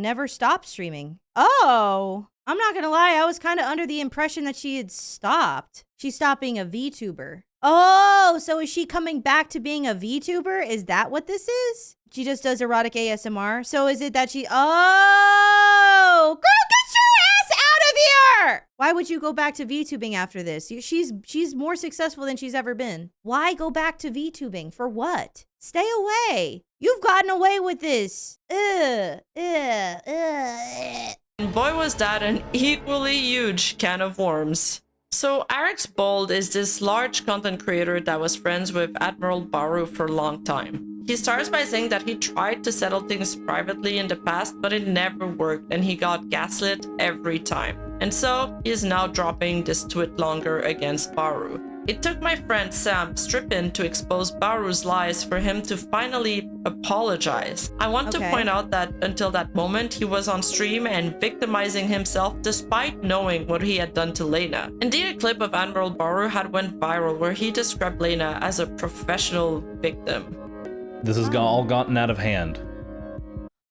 never stopped streaming. Oh, I'm not gonna lie, I was kind of under the impression that she had stopped. She stopped being a VTuber. Oh, so is she coming back to being a VTuber? Is that what this is? She just does erotic ASMR. So is it that she... Oh, girl, get your ass out of here! Why would you go back to VTubing after this? She's more successful than she's ever been. Why go back to VTubing? For what? Stay away. You've gotten away with this. And boy was that an equally huge can of worms. So Alex Bold is this large content creator that was friends with AdmiralBahroo for a long time. He starts by saying that he tried to settle things privately in the past, but it never worked and he got gaslit every time. And so he is now dropping this tweet longer against Bahroo. It took my friend Sam Strippin to expose Bahroo's lies for him to finally apologize. I want to point out that until that moment, he was on stream and victimizing himself despite knowing what he had done to Lena. Indeed, a clip of AdmiralBahroo had went viral where he described Lena as a professional victim. This has all gotten out of hand.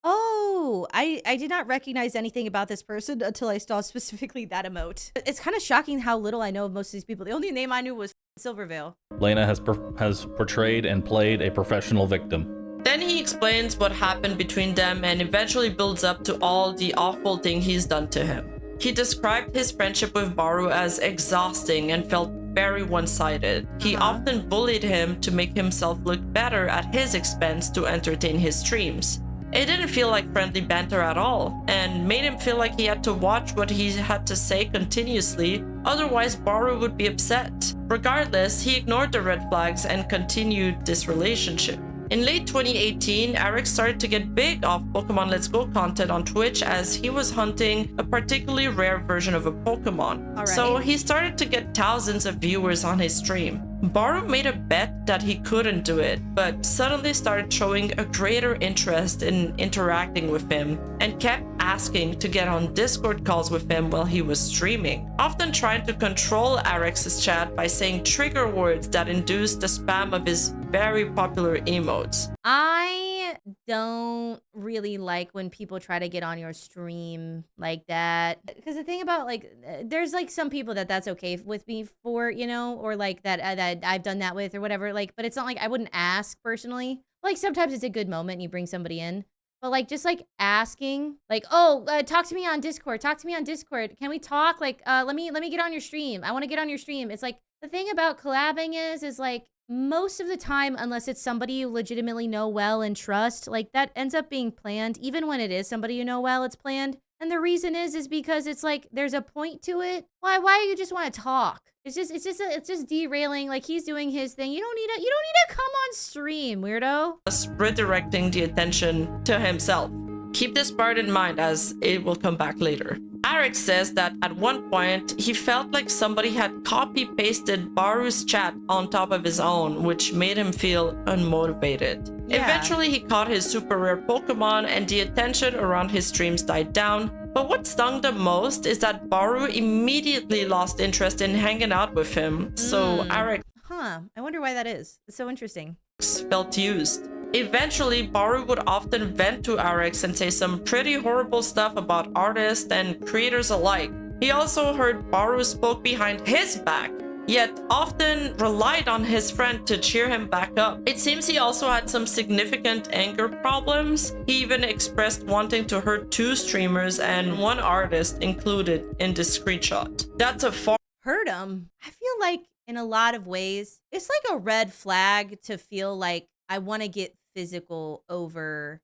Oh, I did not recognize anything about this person until I saw specifically that emote. It's kind of shocking how little I know of most of these people. The only name I knew was Silverveil. Lena has portrayed and played a professional victim. Then he explains what happened between them and eventually builds up to all the awful thing he's done to him. He described his friendship with Bahroo as exhausting and felt very one-sided. He often bullied him to make himself look better at his expense to entertain his streams. It didn't feel like friendly banter at all, and made him feel like he had to watch what he had to say continuously, otherwise Bahroo would be upset. Regardless, he ignored the red flags and continued this relationship. In late 2018, Eric started to get big off Pokemon Let's Go content on Twitch as he was hunting a particularly rare version of a Pokemon. So he started to get thousands of viewers on his stream. Bahroo made a bet that he couldn't do it, but suddenly started showing a greater interest in interacting with him and kept asking to get on Discord calls with him while he was streaming, often trying to control Eric's chat by saying trigger words that induced the spam of his very popular emotes. I don't really like when people try to get on your stream like that, because the thing about like there's like some people that's okay with me for, you know, or like that I've done that with or whatever, like, but it's not like I wouldn't ask personally. Like sometimes it's a good moment and you bring somebody in, but like just like asking like, oh, talk to me on Discord, can we talk, like let me get on your stream, I want to get on your stream. It's like the thing about collabing is like most of the time, unless it's somebody you legitimately know well and trust, like that ends up being planned. Even when it is somebody you know well, it's planned. And the reason is because it's like there's a point to it. Why do you just want to talk? It's just derailing. Like he's doing his thing. You don't need to come on stream, weirdo. Redirecting the attention to himself. Keep this part in mind as it will come back later. Eric says that at one point, he felt like somebody had copy-pasted Bahroo's chat on top of his own, which made him feel unmotivated. Yeah. Eventually, he caught his super rare Pokemon and the attention around his streams died down. But what stung the most is that Bahroo immediately lost interest in hanging out with him. So Eric... I wonder why that is. It's so interesting. ...felt used. Eventually, Bahroo would often vent to Arix and say some pretty horrible stuff about artists and creators alike. He also heard Bahroo spoke behind his back, yet often relied on his friend to cheer him back up. It seems he also had some significant anger problems. He even expressed wanting to hurt 2 streamers and 1 artist included in the screenshot. That's a far... Hurt him? I feel like in a lot of ways, it's like a red flag to feel like I want to get physical over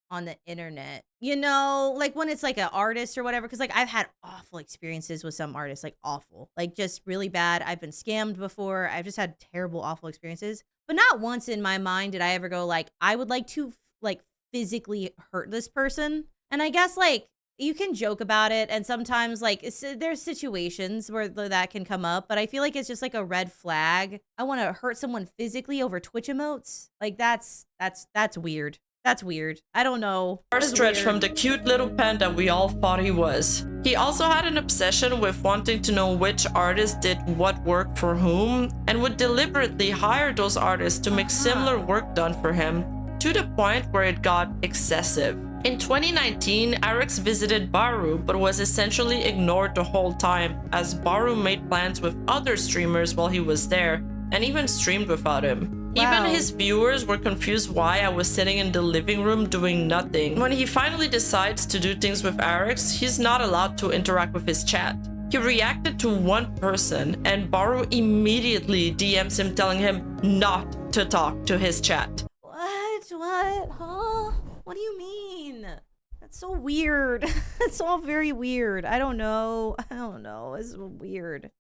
on the internet, you know, like when it's like an artist or whatever, because like I've had awful experiences with some artists, like awful, like just really bad. I've been scammed before. I've just had terrible, awful experiences, but not once in my mind did I ever go like, I would like to like physically hurt this person. And I guess like you can joke about it, and sometimes like there's situations where that can come up, but I feel like it's just like a red flag. I want to hurt someone physically over Twitch emotes. Like that's weird. That's weird. I don't know. Far stretch from the cute little panda we all thought he was. He also had an obsession with wanting to know which artist did what work for whom, and would deliberately hire those artists to make similar work done for him, to the point where it got excessive. In 2019, Arix visited Bahroo, but was essentially ignored the whole time, as Bahroo made plans with other streamers while he was there, and even streamed without him. Wow. Even his viewers were confused why I was sitting in the living room doing nothing. When he finally decides to do things with Arix, he's not allowed to interact with his chat. He reacted to one person, and Bahroo immediately DMs him telling him not to talk to his chat. What? Huh? What do you mean? That's so weird. It's all very weird. I don't know. It's weird.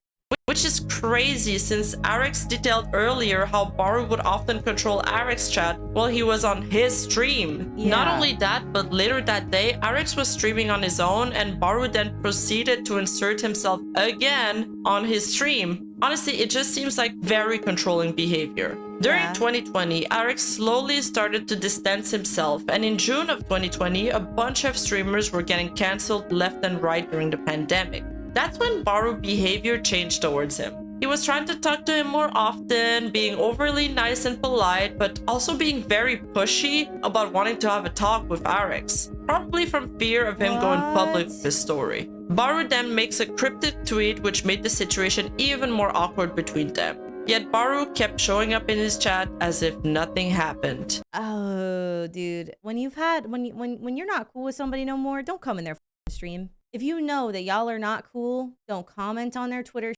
which is crazy since Arex detailed earlier how Bahroo would often control Arex's chat while he was on his stream. Yeah. Not only that, but later that day, Arex was streaming on his own and Bahroo then proceeded to insert himself again on his stream. Honestly, it just seems like very controlling behavior. During 2020, Arex slowly started to distance himself, and in June of 2020, a bunch of streamers were getting cancelled left and right during the pandemic. That's when Bahroo's behavior changed towards him. He was trying to talk to him more often, being overly nice and polite, but also being very pushy about wanting to have a talk with Arex, probably from fear of him going public with his story. Bahroo then makes a cryptic tweet which made the situation even more awkward between them. Yet Bahroo kept showing up in his chat as if nothing happened. Oh, dude. When you're not cool with somebody no more, don't come in their stream. If you know that y'all are not cool, don't comment on their Twitter.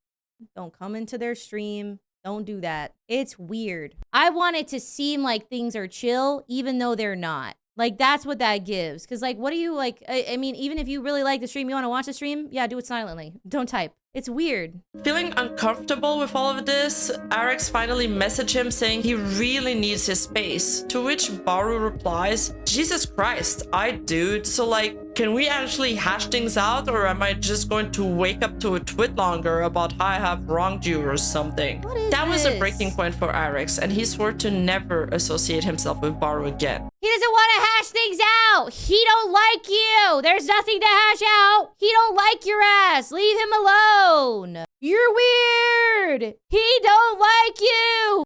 Don't come into their stream. Don't do that. It's weird. I want it to seem like things are chill, even though they're not. Like, that's what that gives. Because, like, what do you, like, I mean, even if you really like the stream, you want to watch the stream, yeah, do it silently. Don't type. It's weird. Feeling uncomfortable with all of this, Arex finally messaged him saying he really needs his space, to which Bahroo replies, Jesus Christ, dude, so like, can we actually hash things out, or am I just going to wake up to a tweet longer about how I have wronged you or something? That was a breaking point for Arex, and he swore to never associate himself with Bahroo again. He doesn't want to hash things out. He don't like you. There's nothing to hash out. He don't like your ass. Leave him alone. You're weird. He don't like you.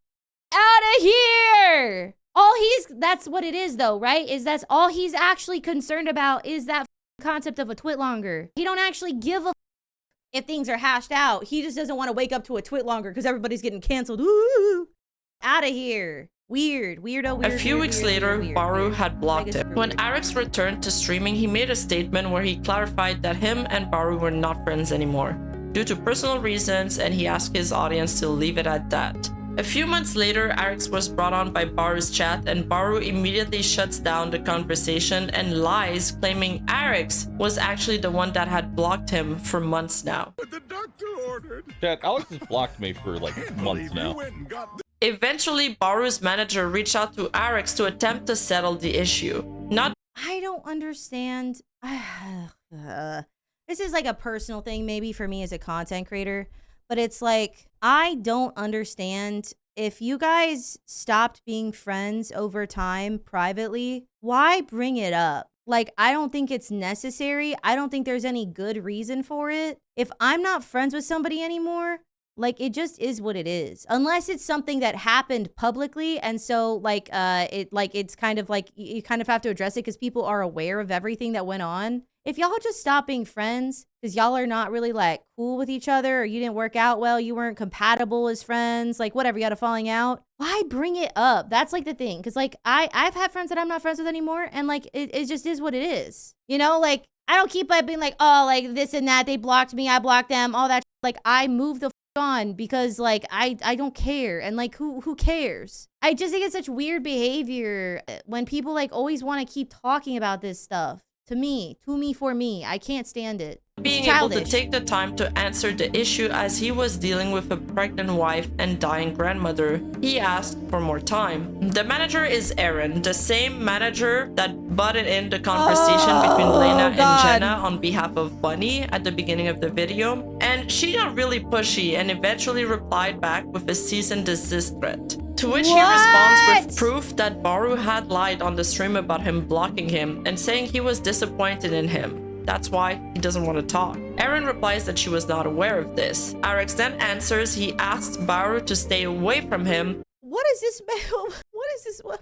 Out of here. That's what it is though, right? That's all he's actually concerned about is that concept of a twit longer. He don't actually give a if things are hashed out. He just doesn't want to wake up to a twit longer because everybody's getting canceled. Ooh, out of here. Weird. A few weeks later, Bahroo had blocked him. When Arex returned to streaming, he made a statement where he clarified that him and Bahroo were not friends anymore, due to personal reasons, and he asked his audience to leave it at that. A few months later, Arex was brought on by Bahroo's chat, and Bahroo immediately shuts down the conversation and lies, claiming Arex was actually the one that had blocked him for months now. The doctor ordered. Chat, Alex has blocked me for like months now. Eventually, Bahroo's manager reached out to Arex to attempt to settle the issue. I don't understand. This is like a personal thing maybe for me as a content creator, but it's like, I don't understand if you guys stopped being friends over time privately, why bring it up? Like, I don't think it's necessary. I don't think there's any good reason for it. If I'm not friends with somebody anymore, like, it just is what it is. Unless it's something that happened publicly, and so it's kind of like you kind of have to address it because people are aware of everything that went on. If y'all just stop being friends because y'all are not really like cool with each other, or you didn't work out well, you weren't compatible as friends, like whatever, you had a falling out, why bring it up? That's like the thing. Because like I've had friends that I'm not friends with anymore, and like it just is what it is. You know, like I don't keep like being like, oh, like this and that, they blocked me, I blocked them, all that. Like I moved the on because like I don't care, and like who cares? I just think it's such weird behavior when people like always want to keep talking about this stuff. To me, for me, I can't stand it. Being able to take the time to answer the issue as he was dealing with a pregnant wife and dying grandmother, he asked for more time. The manager is Aaron, the same manager that butted in the conversation between Lena and Jenna on behalf of Bunny at the beginning of the video. And she got really pushy and eventually replied back with a cease and desist threat. To which he responds with proof that Bahroo had lied on the stream about him blocking him and saying he was disappointed in him. That's why he doesn't want to talk. Erin replies that she was not aware of this. Arex then answers he asks Bahroo to stay away from him. What is this? What is this? What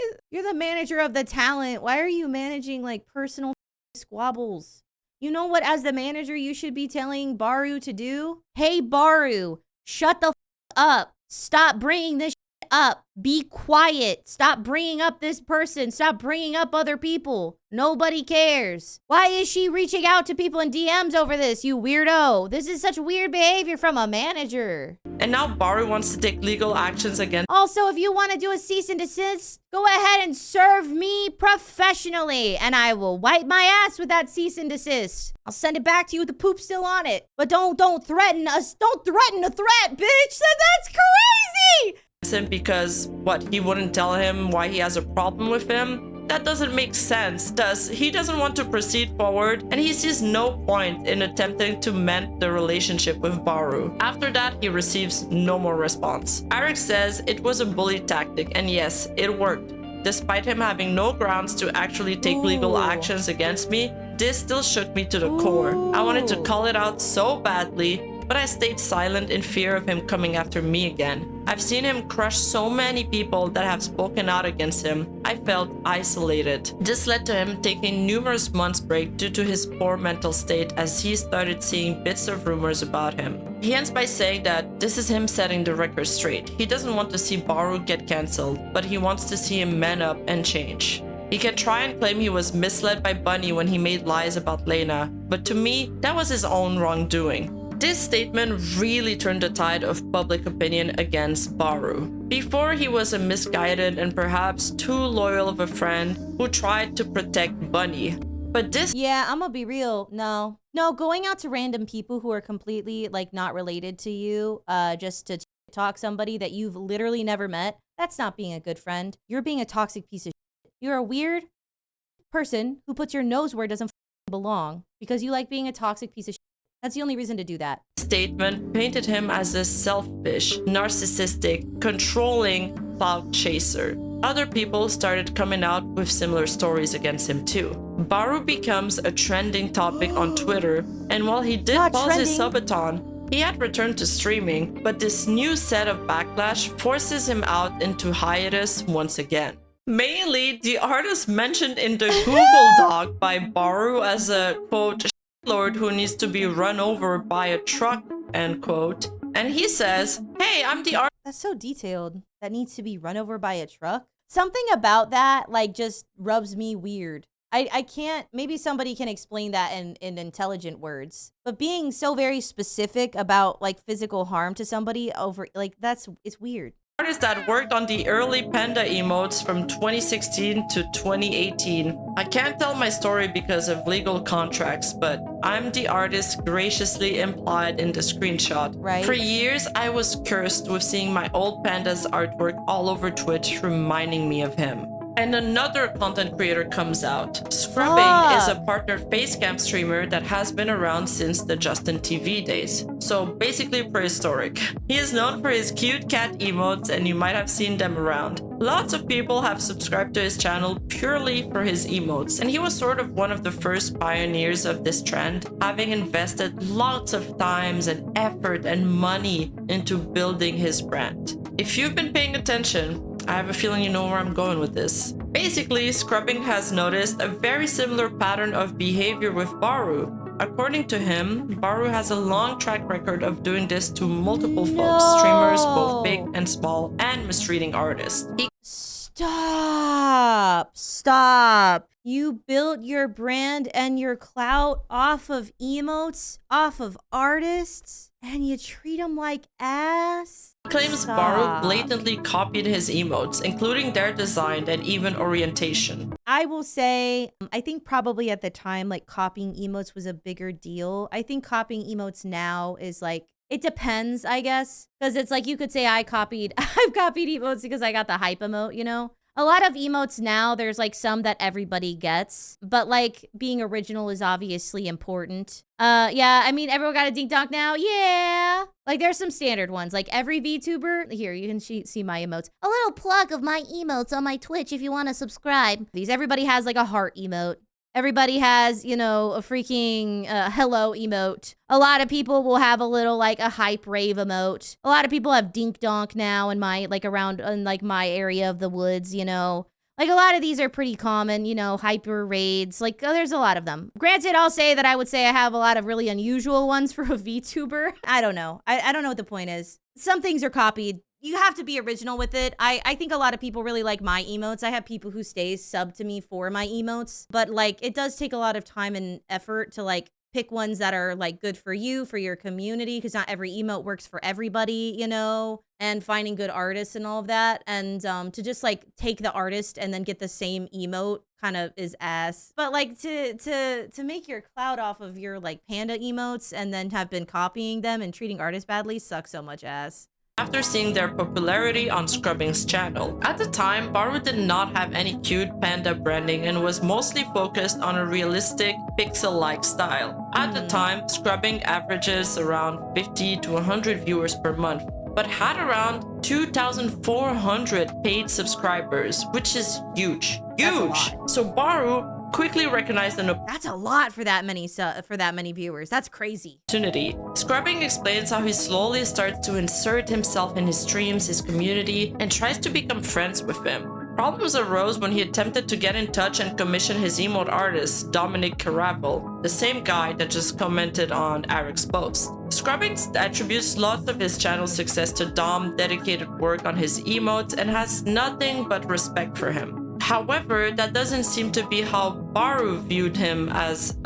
is? You're the manager of the talent. Why are you managing like personal squabbles? You know what, as the manager, you should be telling Bahroo to do? Hey, Bahroo, shut the up. Stop bringing this up. Be quiet. Stop bringing up this person. Stop bringing up other people. Nobody cares. Why is she reaching out to people in DMs over this, you weirdo? This is such weird behavior from a manager. And now Bahroo wants to take legal actions against. Also, if you want to do a cease and desist, go ahead and serve me professionally, and I will wipe my ass with that cease and desist. I'll send it back to you with the poop still on it. But don't threaten us. Don't threaten a threat, bitch. That's crazy. Him because he wouldn't tell him why he has a problem with him. That doesn't make sense. He doesn't want to proceed forward, and he sees no point in attempting to mend the relationship with Bahroo. After that, he receives no more response. Eric says it was a bully tactic, and yes, it worked. Despite him having no grounds to actually take legal actions against me, this still shook me to the core. I wanted to call it out so badly, but I stayed silent in fear of him coming after me again. I've seen him crush so many people that have spoken out against him. I felt isolated. This led to him taking numerous months break due to his poor mental state as he started seeing bits of rumors about him. He ends by saying that this is him setting the record straight. He doesn't want to see Bahroo get cancelled, but he wants to see him man up and change. He can try and claim he was misled by Bunny when he made lies about Lena, but to me, that was his own wrongdoing. This statement really turned the tide of public opinion against Bahroo. Before, he was a misguided and perhaps too loyal of a friend who tried to protect Bunny. But this— Yeah, I'm gonna be real. No, going out to random people who are completely not related to you, just to talk somebody that you've literally never met, that's not being a good friend. You're being a toxic piece of shit. You're a weird person who puts your nose where it doesn't belong because you like being a toxic piece of shit. That's the only reason to do that. Statement painted him as a selfish, narcissistic, controlling clout chaser. Other people started coming out with similar stories against him too. Bahroo becomes a trending topic on Twitter, and while he did pause his subathon, he had returned to streaming, but this new set of backlash forces him out into hiatus once again. Mainly, the artist mentioned in the Google Doc by Bahroo as a, quote, lord who needs to be run over by a truck, end quote. And he says, hey, I'm the artist. That's so detailed. That needs to be run over by a truck. Something about that just rubs me weird. I can't, maybe somebody can explain that in intelligent words. But being so very specific about physical harm to somebody over, it's weird. Artist that worked on the early panda emotes from 2016 to 2018. I can't tell my story because of legal contracts, but I'm the artist graciously implied in the screenshot. Right. For years, I was cursed with seeing my old panda's artwork all over Twitch, reminding me of him. And another content creator comes out. Scrubbing is a partner facecam streamer that has been around since the Justin TV days. So basically prehistoric. He is known for his cute cat emotes, and you might have seen them around. Lots of people have subscribed to his channel purely for his emotes, and he was sort of one of the first pioneers of this trend, having invested lots of times and effort and money into building his brand. If you've been paying attention, I have a feeling you know where I'm going with this. Basically, Scrubbing has noticed a very similar pattern of behavior with Bahroo. According to him, Bahroo has a long track record of doing this to multiple folks, streamers, both big and small, and mistreating artists. Stop. You built your brand and your clout off of emotes, off of artists, and you treat them like ass? Claims Bahroo blatantly copied his emotes, including their design and even orientation. I will say, I think probably at the time, copying emotes was a bigger deal. I think copying emotes now is it depends, I guess. Because it's you could say I've copied emotes because I got the hype emote, you know? A lot of emotes now, there's some that everybody gets, but being original is obviously important. Yeah, I mean, everyone got a dink donk now. Yeah. There's some standard ones. Every VTuber, here, you can see my emotes. A little plug of my emotes on my Twitch if you want to subscribe. Everybody has a heart emote. Everybody has, a freaking hello emote. A lot of people will have a little a hype rave emote. A lot of people have dink donk now in my around in my area of the woods, A lot of these are pretty common, hyper raids. There's a lot of them. Granted, I'll say that I would say I have a lot of really unusual ones for a VTuber. I don't know. I don't know what the point is. Some things are copied. you have to be original with it. I think a lot of people really like my emotes. I have people who stay sub to me for my emotes, but like it does take a lot of time and effort to like pick ones that are like good for you, for your community, because not every emote works for everybody, you know, and finding good artists and all of that. And to just like take the artist and then get the same emote kind of is ass. But like to make your clout off of your like panda emotes and then have been copying them and treating artists badly sucks so much ass. After seeing their popularity on Scrubbing's channel. At the time, Bahroo did not have any cute panda branding and was mostly focused on a realistic, pixel-like style. At the time, Scrubbing averages around 50 to 100 viewers per month, but had around 2,400 paid subscribers, which is huge. Huge! So Bahroo quickly recognized an That's a lot for that many viewers. That's crazy. opportunity. Scrubbing explains how he slowly starts to insert himself in his streams, his community, and tries to become friends with them. Problems arose when he attempted to get in touch and commission his emote artist, Dominic Caravel, the same guy that just commented on Eric's post. Scrubbing attributes lots of his channel's success to Dom's dedicated work on his emotes and has nothing but respect for him. However, that doesn't seem to be how Bahroo viewed him as,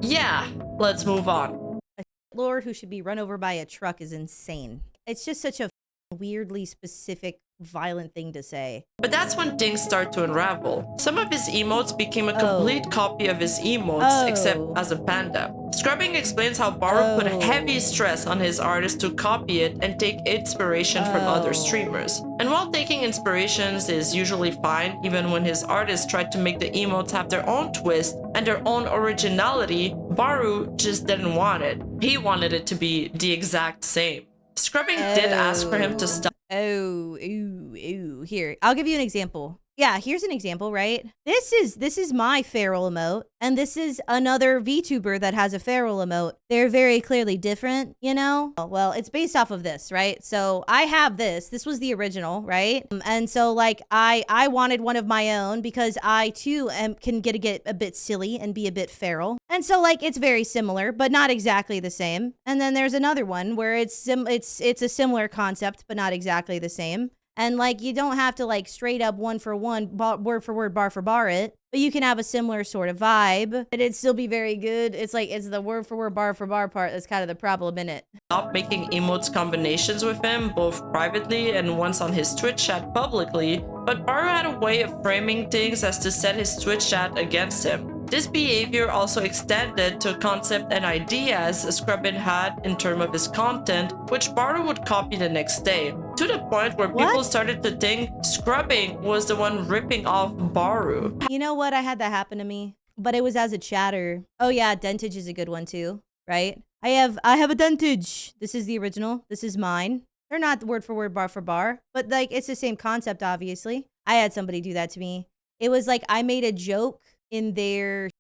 yeah, let's move on. A lord who should be run over by a truck is insane. It's just such a weirdly specific, violent thing to say. But that's when things start to unravel. Some of his emotes became a complete copy of his emotes, except as a panda. Scrubbing explains how Bahroo put heavy stress on his artists to copy it and take inspiration from other streamers. And while taking inspirations is usually fine, even when his artists tried to make the emotes have their own twist and their own originality, Bahroo just didn't want it. He wanted it to be the exact same. Scrubbing did ask for him to stop. Here, I'll give you an example. Yeah, here's an example, right? This is my feral emote, and this is another VTuber that has a feral emote. They're very clearly different, you know? Well, it's based off of this, right? So I have this. This was the original, right? And so like I wanted one of my own because I too can get a bit silly and be a bit feral. And so like it's very similar, but not exactly the same. And then there's another one where it's a similar concept, but not exactly the same. And like you don't have to like straight up one for one, word for word, bar for bar it, but you can have a similar sort of vibe and it'd still be very good. It's like it's the word for word, bar for bar part that's kind of the problem in it. Stop making emotes combinations with him, both privately and once on his Twitch chat publicly, but Bahroo had a way of framing things as to set his Twitch chat against him. This behavior also extended to concept and ideas Scrubbing had in terms of his content, which Bahroo would copy the next day, to the point where people started to think Scrubbing was the one ripping off Bahroo. You know what? I had that happen to me, but it was as a chatter. Oh yeah, dentage is a good one too, right? I have a dentage. This is the original. This is mine. They're not word for word, bar for bar, but like it's the same concept, obviously. I had somebody do that to me. It was like I made a joke in their,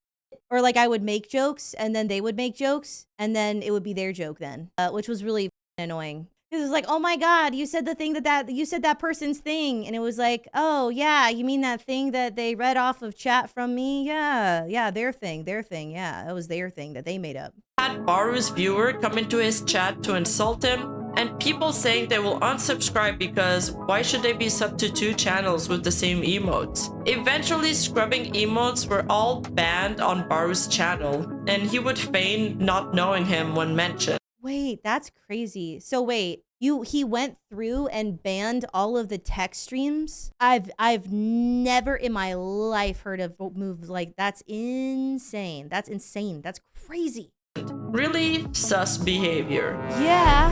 or like I would make jokes and then they would make jokes and then it would be their joke then, which was really annoying. It was like, oh my God, you said the thing you said that person's thing. And it was like, oh yeah, you mean that thing that they read off of chat from me? Yeah, their thing. Yeah, that was their thing that they made up. Had Bahroo's viewer come into his chat to insult him, and people saying they will unsubscribe because why should they be sub to two channels with the same emotes? Eventually, Scrubbing emotes were all banned on Bahroo's channel, and he would feign not knowing him when mentioned. Wait, that's crazy. So wait, he went through and banned all of the tech streams? I've never in my life heard of moves like that's insane. That's insane. That's crazy. Really sus behavior. Yeah.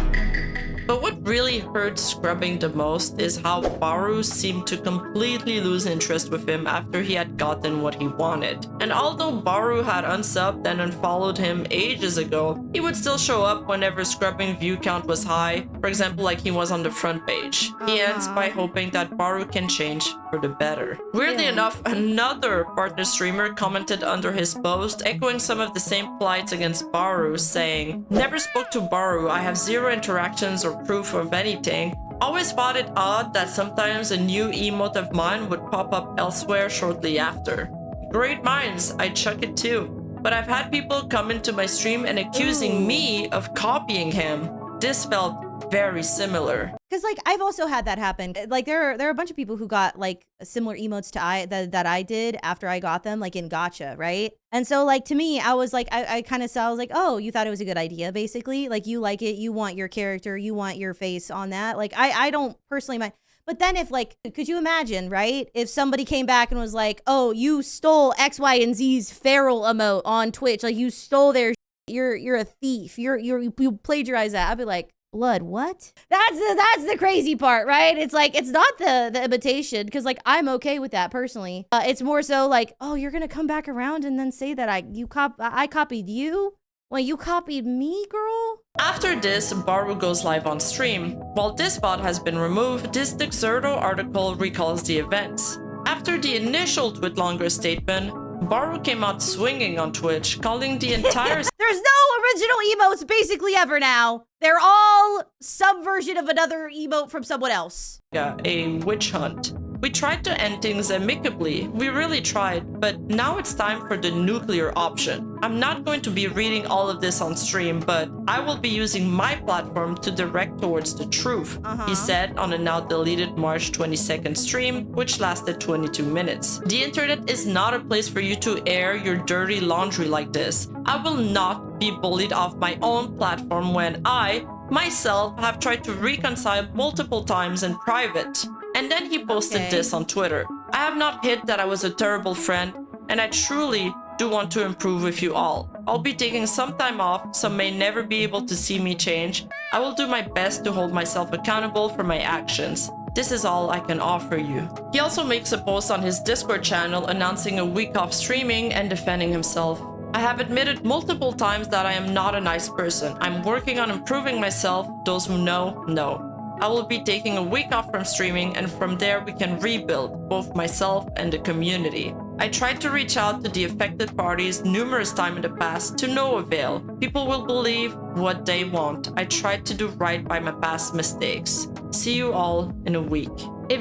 But what really hurt Scrubbing the most is how Bahroo seemed to completely lose interest with him after he had gotten what he wanted. And although Bahroo had unsubbed and unfollowed him ages ago, he would still show up whenever Scrubbing view count was high, for example like he was on the front page. He ends by hoping that Bahroo can change for the better. Weirdly enough, another partner streamer commented under his post, echoing some of the same plights against Bahroo, saying, "Never spoke to Bahroo, I have zero interactions or proof of anything. Always thought it odd that sometimes a new emote of mine would pop up elsewhere shortly after. Great minds, I'd chuck it too. But I've had people come into my stream and accusing me of copying him. This felt very similar. Because like I've also had that happen. Like there are a bunch of people who got like similar emotes to that I did after I got them, like in Gacha, right? And so like to me, I was like, I kind of saw, I was like, oh, you thought it was a good idea, basically. Like you like it, you want your character, you want your face on that. Like I don't personally mind. But then if like, could you imagine, right? If somebody came back and was like, oh, you stole X, Y, and Z's feral emote on Twitch, like you stole their, you're a thief, you plagiarized that. I'd be like, blood, what? That's the crazy part, right? It's like, it's not the imitation, because like I'm okay with that personally. It's more so like, oh, you're gonna come back around and then say that I copied you? Well, you copied me, girl? After this, Bahroo goes live on stream. While this bot has been removed, this Dexerto article recalls the events. After the initial TwitLonger statement, Bahroo came out swinging on Twitch, calling the entire... There's no original emotes basically ever now. They're all some version of another emote from someone else. Yeah, a witch hunt. We tried to end things amicably, we really tried, but now it's time for the nuclear option. I'm not going to be reading all of this on stream, but I will be using my platform to direct towards the truth, he said on a now deleted March 22nd stream, which lasted 22 minutes. The internet is not a place for you to air your dirty laundry like this. I will not be bullied off my own platform when I, myself, have tried to reconcile multiple times in private. And then he posted this on Twitter. I have not hid that I was a terrible friend, and I truly do want to improve with you all. I'll be taking some time off, so may never be able to see me change. I will do my best to hold myself accountable for my actions. This is all I can offer you. He also makes a post on his Discord channel announcing a week off streaming and defending himself. I have admitted multiple times that I am not a nice person. I'm working on improving myself. Those who know, know. I will be taking a week off from streaming, and from there we can rebuild, both myself and the community. I tried to reach out to the affected parties numerous times in the past to no avail. People will believe what they want. I tried to do right by my past mistakes. See you all in a week.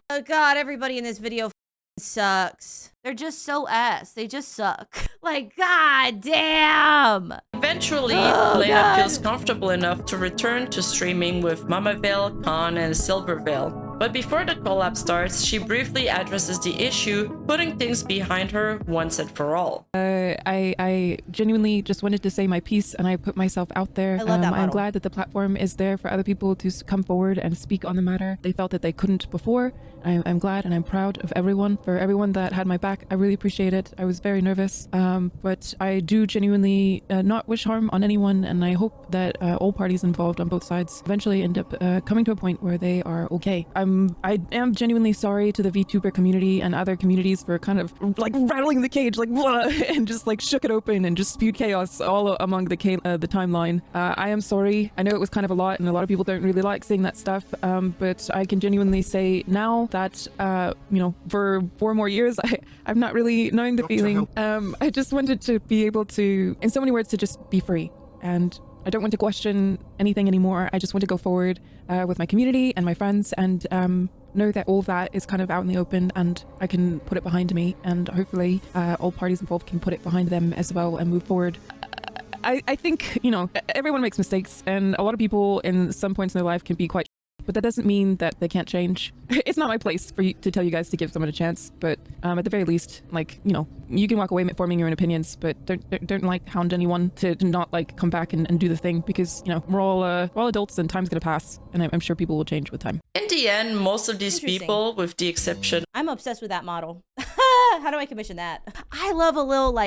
Oh god, everybody in this video sucks. They're just so ass. They just suck. Like, god damn. Eventually, Lena feels comfortable enough to return to streaming with Mamavale, Khan, and Silvervale. But before the collab starts, she briefly addresses the issue, putting things behind her once and for all. I genuinely just wanted to say my piece, and I put myself out there. I love that model. I'm glad that the platform is there for other people to come forward and speak on the matter. They felt that they couldn't before. I'm glad and I'm proud of everyone. For everyone that had my back, I really appreciate it. I was very nervous, but I do genuinely not wish harm on anyone, and I hope that all parties involved on both sides eventually end up coming to a point where they are okay. I am genuinely sorry to the VTuber community and other communities for kind of like rattling the cage, like blah, and just like shook it open and just spewed chaos all among the timeline. I am sorry. I know it was kind of a lot, and a lot of people don't really like seeing that stuff, but I can genuinely say now that for 4 more years I'm not really knowing the feeling. I just wanted to be able to, in so many words, to just be free, and I don't want to question anything anymore. I just want to go forward with my community and my friends, and know that all of that is kind of out in the open, and I can put it behind me, and hopefully all parties involved can put it behind them as well and move forward. I think, everyone makes mistakes, and a lot of people in some points in their life can be quite, but that doesn't mean that they can't change. It's not my place to tell you guys to give someone a chance, but at the very least, you can walk away forming your own opinions, but don't like hound anyone to not like come back and do the thing, because we're all adults and time's gonna pass, and I'm sure people will change with time. In the end, most of these people, with the exception, I'm obsessed with that model. How do I commission that? I love a little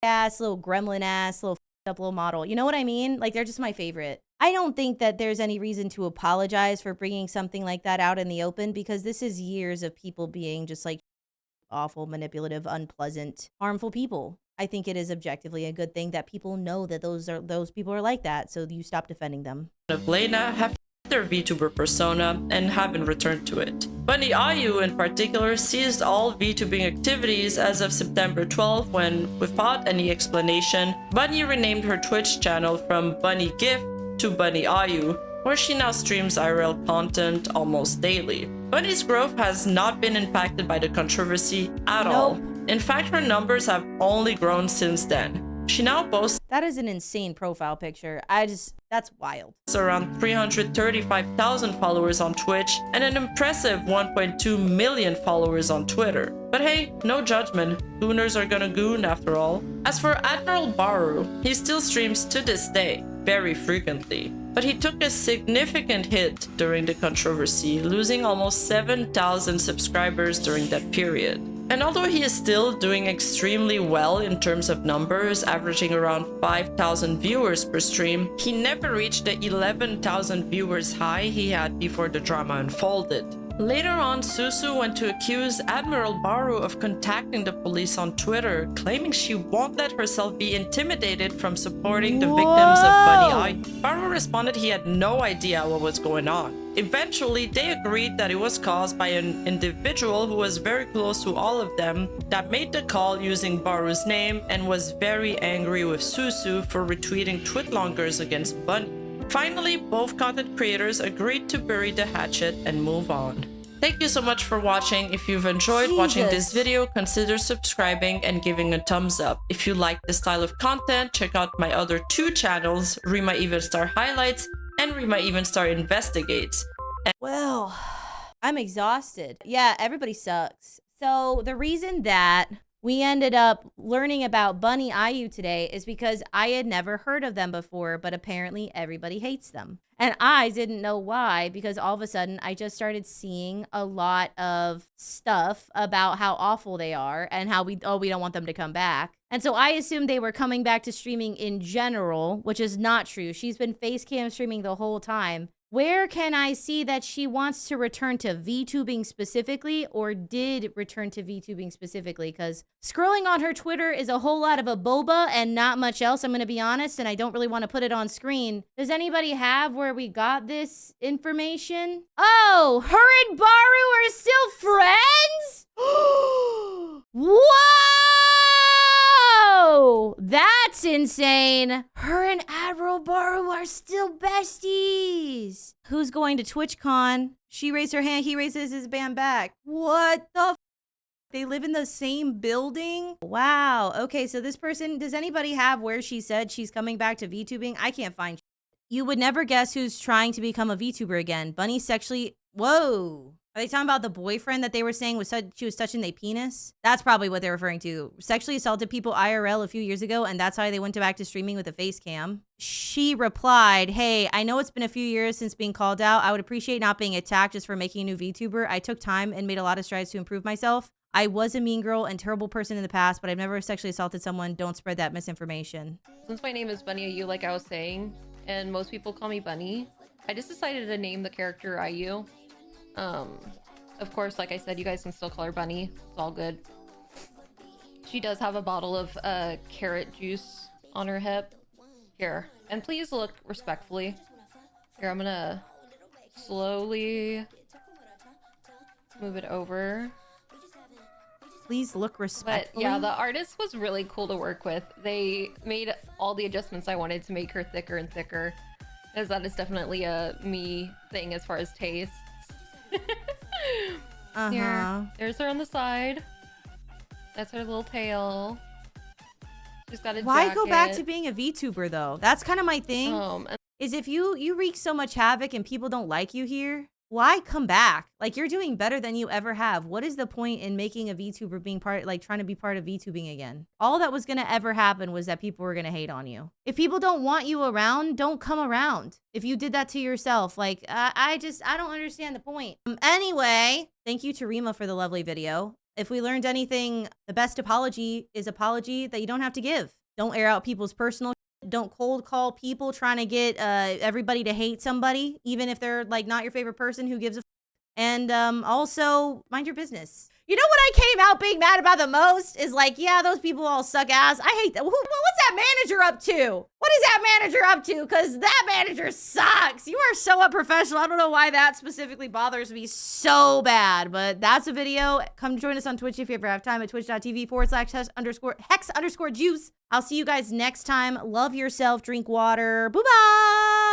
ass, little gremlin ass, little up little model. You know what I mean? Like, they're just my favorite. I don't think that there's any reason to apologize for bringing something like that out in the open, because this is years of people being just like awful, manipulative, unpleasant, harmful people. I think it is objectively a good thing that people know that those people are like that, so you stop defending them. Of Lena have their VTuber persona and haven't returned to it. BunnyAyu in particular ceased all VTubing activities as of September 12, when, without any explanation, Bunny renamed her Twitch channel from Bunny Gift to BunnyAyu, where she now streams IRL content almost daily. Bunny's growth has not been impacted by the controversy at all. In fact, her numbers have only grown since then. She now boasts That is an insane profile picture. That's wild. around 335,000 followers on Twitch and an impressive 1.2 million followers on Twitter. But hey, no judgment. Gooners are gonna goon after all. As for AdmiralBahroo, he still streams to this day, very frequently. But he took a significant hit during the controversy, losing almost 7,000 subscribers during that period. And although he is still doing extremely well in terms of numbers, averaging around 5,000 viewers per stream, he never reached the 11,000 viewers high he had before the drama unfolded. Later on, Susu went to accuse AdmiralBahroo of contacting the police on Twitter, claiming she won't let herself be intimidated from supporting the victims of BunnyAyu. Bahroo responded he had no idea what was going on. Eventually, they agreed that it was caused by an individual who was very close to all of them that made the call using Bahroo's name and was very angry with Susu for retweeting tweetlongers against Bunny. Finally, both content creators agreed to bury the hatchet and move on. Thank you so much for watching. If you've enjoyed watching this video, consider subscribing and giving a thumbs up. If you like this style of content, check out my other two channels, Rima Evenstar Highlights and Rima Evenstar Investigates. Well, I'm exhausted. Yeah, everybody sucks. So the reason that we ended up learning about BunnyAyu today is because I had never heard of them before, but apparently everybody hates them. And I didn't know why, because all of a sudden I just started seeing a lot of stuff about how awful they are and how we don't want them to come back. And so I assumed they were coming back to streaming in general, which is not true. She's been face cam streaming the whole time. Where can I see that she wants to return to Vtubing specifically, or did return to Vtubing specifically? Because scrolling on her Twitter is a whole lot of a boba and not much else, I'm going to be honest, and I don't really want to put it on screen. Does anybody have where we got this information? Oh, her and Bahroo are still friends? Whoa! That's insane. Her and AdmiralBahroo are still besties. Who's going to TwitchCon? She raised her hand, he raises his band back. What the f? They live in the same building? Wow. Okay, so this person, does anybody have where she said she's coming back to VTubing? I can't find. You would never guess who's trying to become a VTuber again. Bunny sexually, whoa. Are they talking about the boyfriend that they were saying she was touching their penis? That's probably what they're referring to. Sexually assaulted people IRL a few years ago, and that's why they went back to streaming with a face cam. She replied, hey, I know it's been a few years since being called out. I would appreciate not being attacked just for making a new VTuber. I took time and made a lot of strides to improve myself. I was a mean girl and terrible person in the past, but I've never sexually assaulted someone. Don't spread that misinformation. Since my name is BunnyAyu, like I was saying, and most people call me Bunny, I just decided to name the character Ayu. Of course, like I said, you guys can still call her Bunny. It's all good. She does have a bottle of carrot juice on her hip. Here, and please look respectfully. Here, I'm gonna slowly move it over. Please look respectfully. But yeah, the artist was really cool to work with. They made all the adjustments I wanted to make her thicker and thicker, as that is definitely a me thing as far as taste. Here, there's her on the side. That's her little tail. She's got a Why jacket. go back to being a VTuber though? That's kind of my thing. Is if you wreak so much havoc and people don't like you here, why come back? Like, you're doing better than you ever have. What is the point in making a VTuber being trying to be part of VTubing again? All that was gonna ever happen was that people were gonna hate on you. If people don't want you around, don't come around. If you did that to yourself, like, I don't understand the point. Anyway, thank you to Rima for the lovely video. If we learned anything, the best apology is apology that you don't have to give. Don't air out people's personal. Don't cold call people trying to get everybody to hate somebody, even if they're like not your favorite person. Who gives a f? And also mind your business. You know what I came out being mad about the most is like, yeah, those people all suck ass. I hate that. What's that manager up to? What is that manager up to? Because that manager sucks. You are so unprofessional. I don't know why that specifically bothers me so bad, but that's a video. Come join us on Twitch if you ever have time at twitch.tv/hex_juice. I'll see you guys next time. Love yourself. Drink water. Bye-bye.